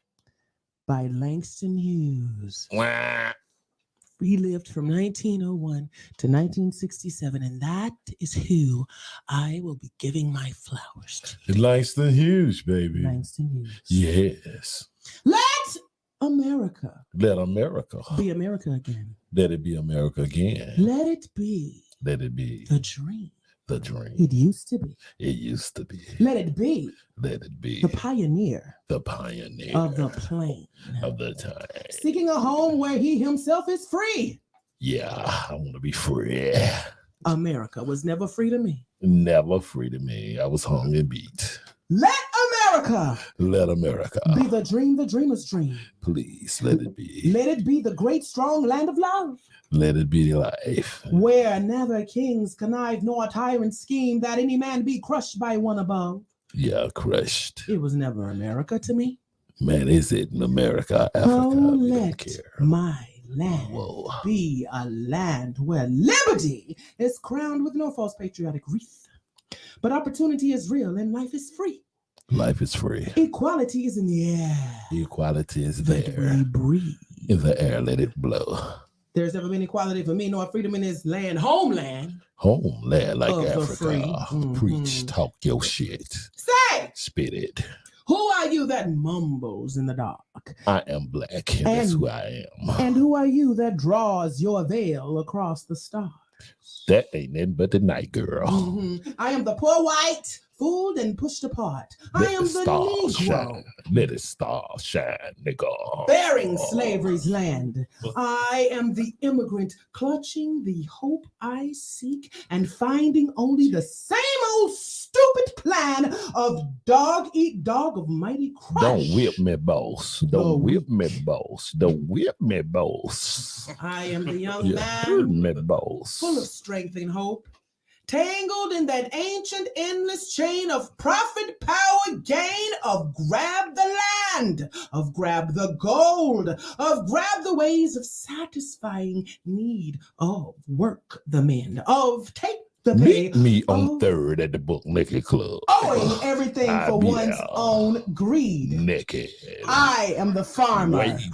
By Langston Hughes. What? He lived from 1901 to 1967, and that is who I will be giving my flowers to. Langston Hughes, baby. Langston Hughes. Yes. Let America. Let America. Be America again. Let it be America again. Let it be. Let it be. The dream. The dream. It used to be. It used to be. Let it be. Let it be. The pioneer. The pioneer. Of the plain. Of the time. Seeking a home where he himself is free. Yeah, I want to be free. America was never free to me. Never free to me. I was hung and beat. Let America. Let America. Be the dream, the dreamer's dream. Please, let it be. Let it be the great, strong land of love. Let it be life. Where never kings connive nor tyrants scheme that any man be crushed by one above. Yeah, crushed. It was never America to me. Man, is it in America, Africa? Oh, We don't let care. my land be a land where liberty is crowned with no false patriotic wreath. But opportunity is real and life is free. Life is free. Equality is in the air. Equality is Let there. we breathe. In the air, let it blow. There's never been equality for me nor freedom in this land, homeland. Homeland like Of the Africa. free. Preach, talk your shit. Say, Spit it. who are you that mumbles in the dark? I am black, and that's who I am. And who are you that draws your veil across the stars? That ain't nothing but the night girl. I am the poor white, fooled and pushed apart. I am the stars Negro, shine. Let the stars shine, nigga. bearing slavery's land. I am the immigrant, clutching the hope I seek and finding only the same old stupid plan of dog eat dog of mighty crush. Don't whip me, boss. Don't whip me, boss. Don't whip me, boss. I am the young You heard man, me, boss. full of strength and hope, tangled in that ancient endless chain of profit, power, gain, of grab the land, of grab the gold, of grab the ways of satisfying need, of work the men, of take the pay, Meet me on of 3rd at the Book Naked Club. owing everything I'll for be one's there. own greed. Naked. I am the farmer, Waiting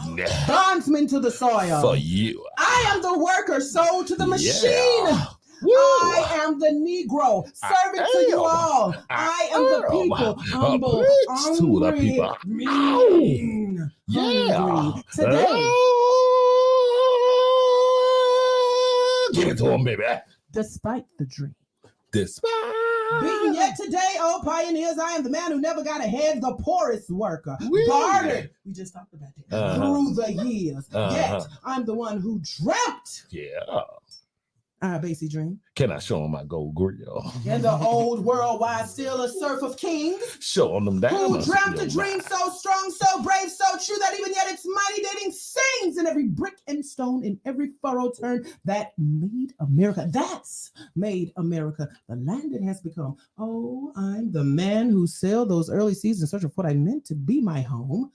bondsman to the soil. for you. I am the worker sold to the machine. Yeah. I am the Negro, servant to you all. I am the people, humble, Preach to the hungry, people. mean, Yeah. hungry. Today, Give it to him, baby. despite the dream. Despite. Beaten yet today, oh pioneers, I am the man who never got ahead, the poorest worker. Bartered, we just talked about that, through the years. Yet, I'm the one who dreamt Yeah. our basic dream. Can I show him my gold grill? In the old world, why still a serf of kings? Show him them Who diamonds. dreamt a dream so strong, so brave, so true that even yet its mighty dating sings in every brick and stone, in every furrow turn that made America. That's made America the land it has become. Oh, I'm the man who sailed those early seas in search of what I meant to be my home.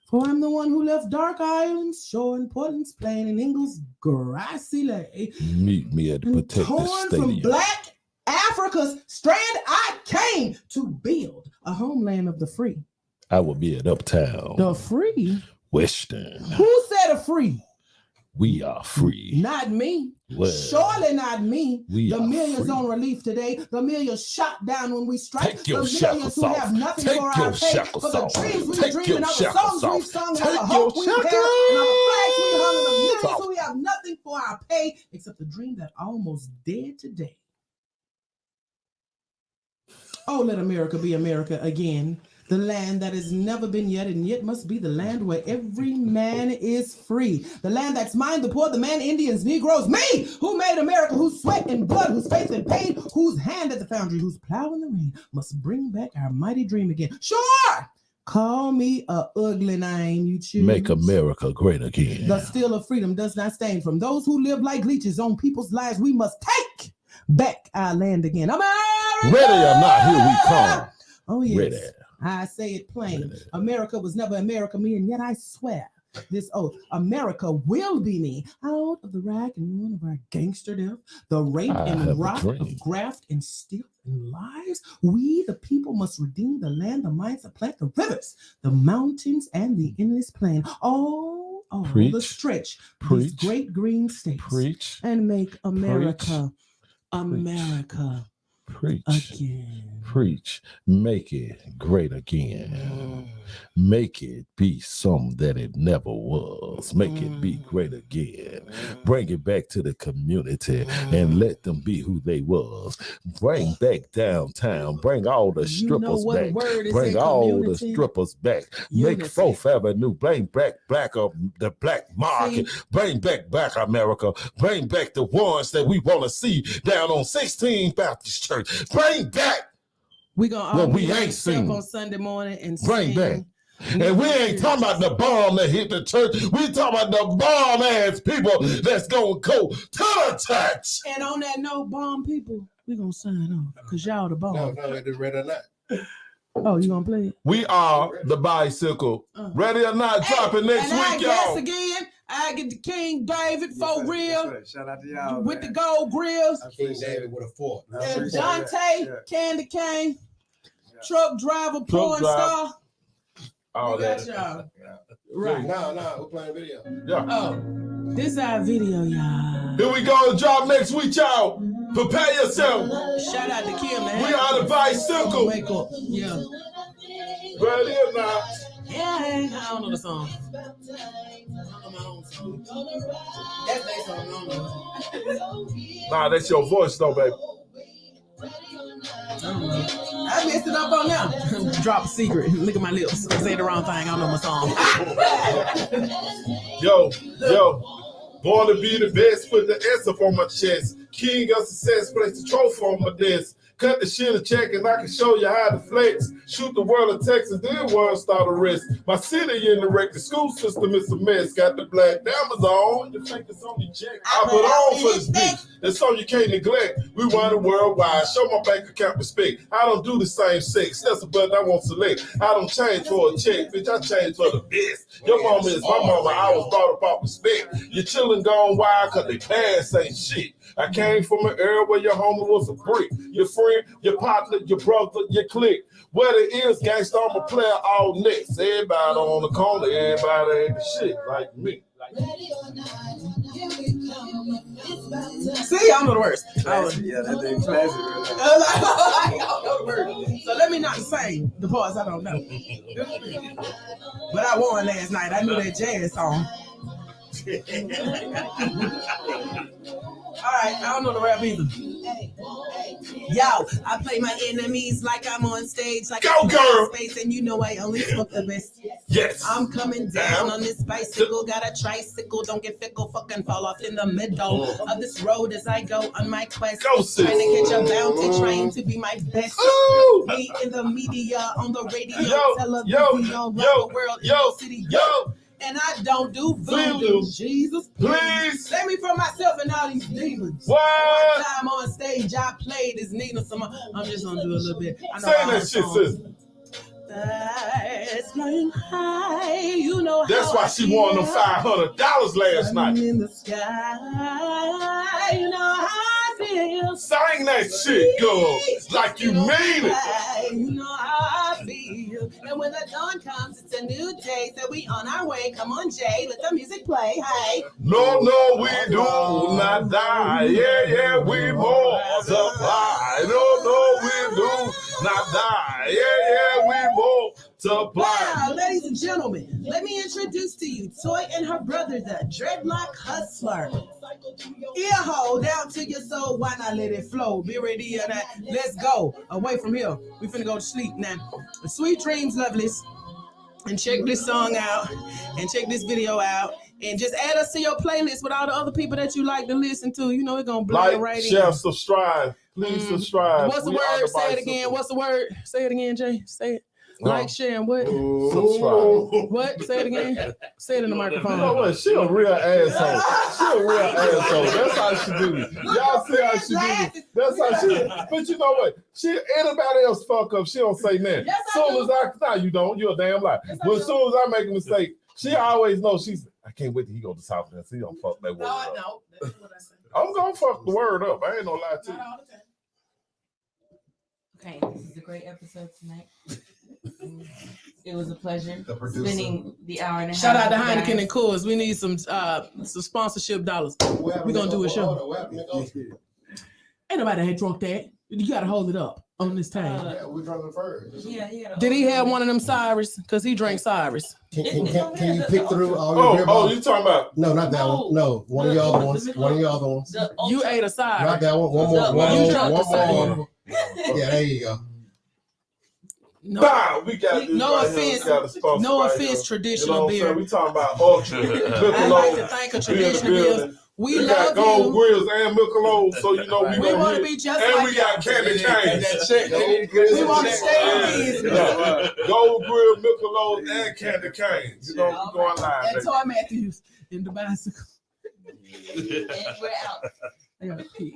For I'm the one who left Dark Island's shore and Portland's plain and Ingles' grassy lay. Meet me at the And Protective torn from Stadium. Black Africa's strand, I came to build a homeland of the free. I will be at Uptown. The free? Western. Who said a free? We are free. Not me. Well, Surely not me. we The are millions free. on relief today. The millions shot down when we strike. Take your the shackles millions who off. have nothing Take for your our pay. shackles For the off. dreams we Take dream your and all the shackles songs we've off. sung and Take all the hope your we've held shackles and all the flags we hung and the millions off. who we have nothing for our pay except the dream that almost dead today. Oh, let America be America again. The land that has never been yet and yet must be the land where every man is free. The land that's mine, the poor, the man, Indians, Negroes, me, who made America, whose sweat and blood, whose faith and pain, whose hand at the foundry, whose plow in the rain, must bring back our mighty dream again. Sure! Call me a ugly name, you choose. Make America great again. The steel of freedom does not stain. From those who live like leeches on people's lives, we must take back our land again. America! Ready or not, here we come. Oh, yes. Ready. I say it plain. Ready. America was never America me, and yet I swear this oath, America will be me. Out of the rack and ruin of our gangster death, the rape I have and a rot dream. of graft and steal and lies, we the people must redeem the land, the mines, the plant, the rivers, the mountains, and the endless plain. All the Preach. stretch, these Preach. great green states, Preach. and make America, Preach. America Preach. again. Preach. Make it great again. Make it be something that it never was. Make it be great again. Bring it back to the community and let them be who they was. Bring back downtown. Bring all the strippers back. Bring all the strippers back. Make 4th Avenue. Bring back the black market. Bring back America. Bring back the ones that we want to see down on 16 Baptist Church. Bring back we gonna what we ain't seen on Sunday morning and bring back. And we ain't talking about the bomb that hit the church. We talking about the bomb ass people that's gonna go to the church. And on that note, bomb people, we gonna sign off because y'all the bomb. No, I did Ready or Not. Oh, you gonna play it? We are the bicycle. Ready or not, dropping next week, y'all. Again, I get the King David for real. Shout out to y'all. With the gold grills. King David with a fork. And Dante, Candy Cane, truck driver, porn star. All that. Y'all. Right. No, we're playing video. Yeah. Oh, this is our video, y'all. Here we go. Drop next week, y'all. Prepare yourself. Shout out to Kim. We are the bicycle. Wake up. Yeah. Ready or not. Yeah, I don't know the song. I don't know my own song. That's their song. I don't know. Nah, that's your voice though, baby. I don't know. I messed it up on now. Drop a secret. Look at my lips. I say the wrong thing. I don't know my song. Yo. Born to be the best. Put the S up on my chest. King of success. Place the trophy on my desk. Cut the shit a check and I can show you how to flex. Shoot the world of Texas, then world start a rest. My city in the wreck, the school system is a mess. Got the black diamonds on, you think it's on your check. I put on for this bitch, that's something you can't neglect. We run it worldwide, show my bank account respect. I don't do the same sex, that's a button I won't select. I don't change for a check, bitch, I change for the best. Your mama is my mama, I was brought up off respect. Your children gone wild cause they past ain't shit. I came from an era where your homie was a brick. Your friend, your partner, your brother, your clique. Where it is, gangsta, I'm a player all next. Everybody on the corner, everybody ain't the shit like me. See, I don't know the words. Yeah, that thing classic. I don't know the words. So let me not sing the parts I don't know. But I won last night. I knew that jazz song. All right, I don't know the rap either. Yo, I play my enemies like I'm on stage, like go girl. Space, and you know I only smoke the best. Yes. I'm coming down on this bicycle, got a tricycle. Don't get fickle, fucking fall off in the middle of this road as I go on my quest. Go, sis. Trying to catch a bounty, trying to be my best. Me in the media, on the radio, television, around the world, in the city, and I don't do voodoo. Jesus, please. Save me from myself and all these demons. What? One time on stage, I played this Nina. I'm just gonna do a little bit. I know say that shit, sis. That's flying high, you know. That's how why I she feel. won them $500 last night. In the sky, you know how I feel. Sing that shit, girl, like you mean it. You know how I feel. And when the dawn comes, it's a new day. So we on our way. Come on, Jay, let the music play. Hey. No, we do not die. Yeah, we multiply. No, we do not die. Yeah, we multiply. Wow, ladies and gentlemen, let me introduce to you Toy and her brother, the Dreadlock Hustler. Ear hole down to your soul, why not let it flow? Be ready or not. Let's go away from here. We finna go to sleep now. Sweet dreams, lovelies. And check this song out, and check this video out, and just add us to your playlist with all the other people that you like to listen to. You know it's gonna blow right in. Share, subscribe. Please subscribe. What's the word? Say it again. What's the word? Say it again, Jay. Say it. Like, share, and what? Subscribe. What? Say it again. Say it in the microphone. You know what? She a real asshole. She a real asshole. That's how she do it. Y'all see how she do it. That's how she do it. But you know what? Anybody else fuck up, she don't say nothing. Nah, you don't. You're a damn lie. But as soon as I make a mistake, she always knows I can't wait till he go to South Carolina. He don't fuck that word up. No, that's what I said. I'm gonna fuck the word up. I ain't no lie to you. Okay, this is a great episode tonight. It was a pleasure spending the hour and a half. Shout out to Heineken and Coors. We need some sponsorship dollars. We're gonna do a show. Ain't nobody had drunk that. You gotta hold it up on this table. Yeah, we drunk it first. Did he have one of them Cyrus? Because he drank Cyrus. Can you pick through all your beer bottles? You talking about? No, not that one. No, one of your other ones. One of your other ones. You ate a Cyrus. Not that one. One more. One more. Yeah, there you go. No, we got no offense, traditional beer. We talking about ultra. I like to think of traditional beers. We love Gold you. Grills and Michelob, so you know we want to be just and like we got candy canes. We want to stay in business. Gold Grill, Michelob, and candy canes. You know, we going live. And Toy Matthews in the bicycle. And we're out. I gotta pee.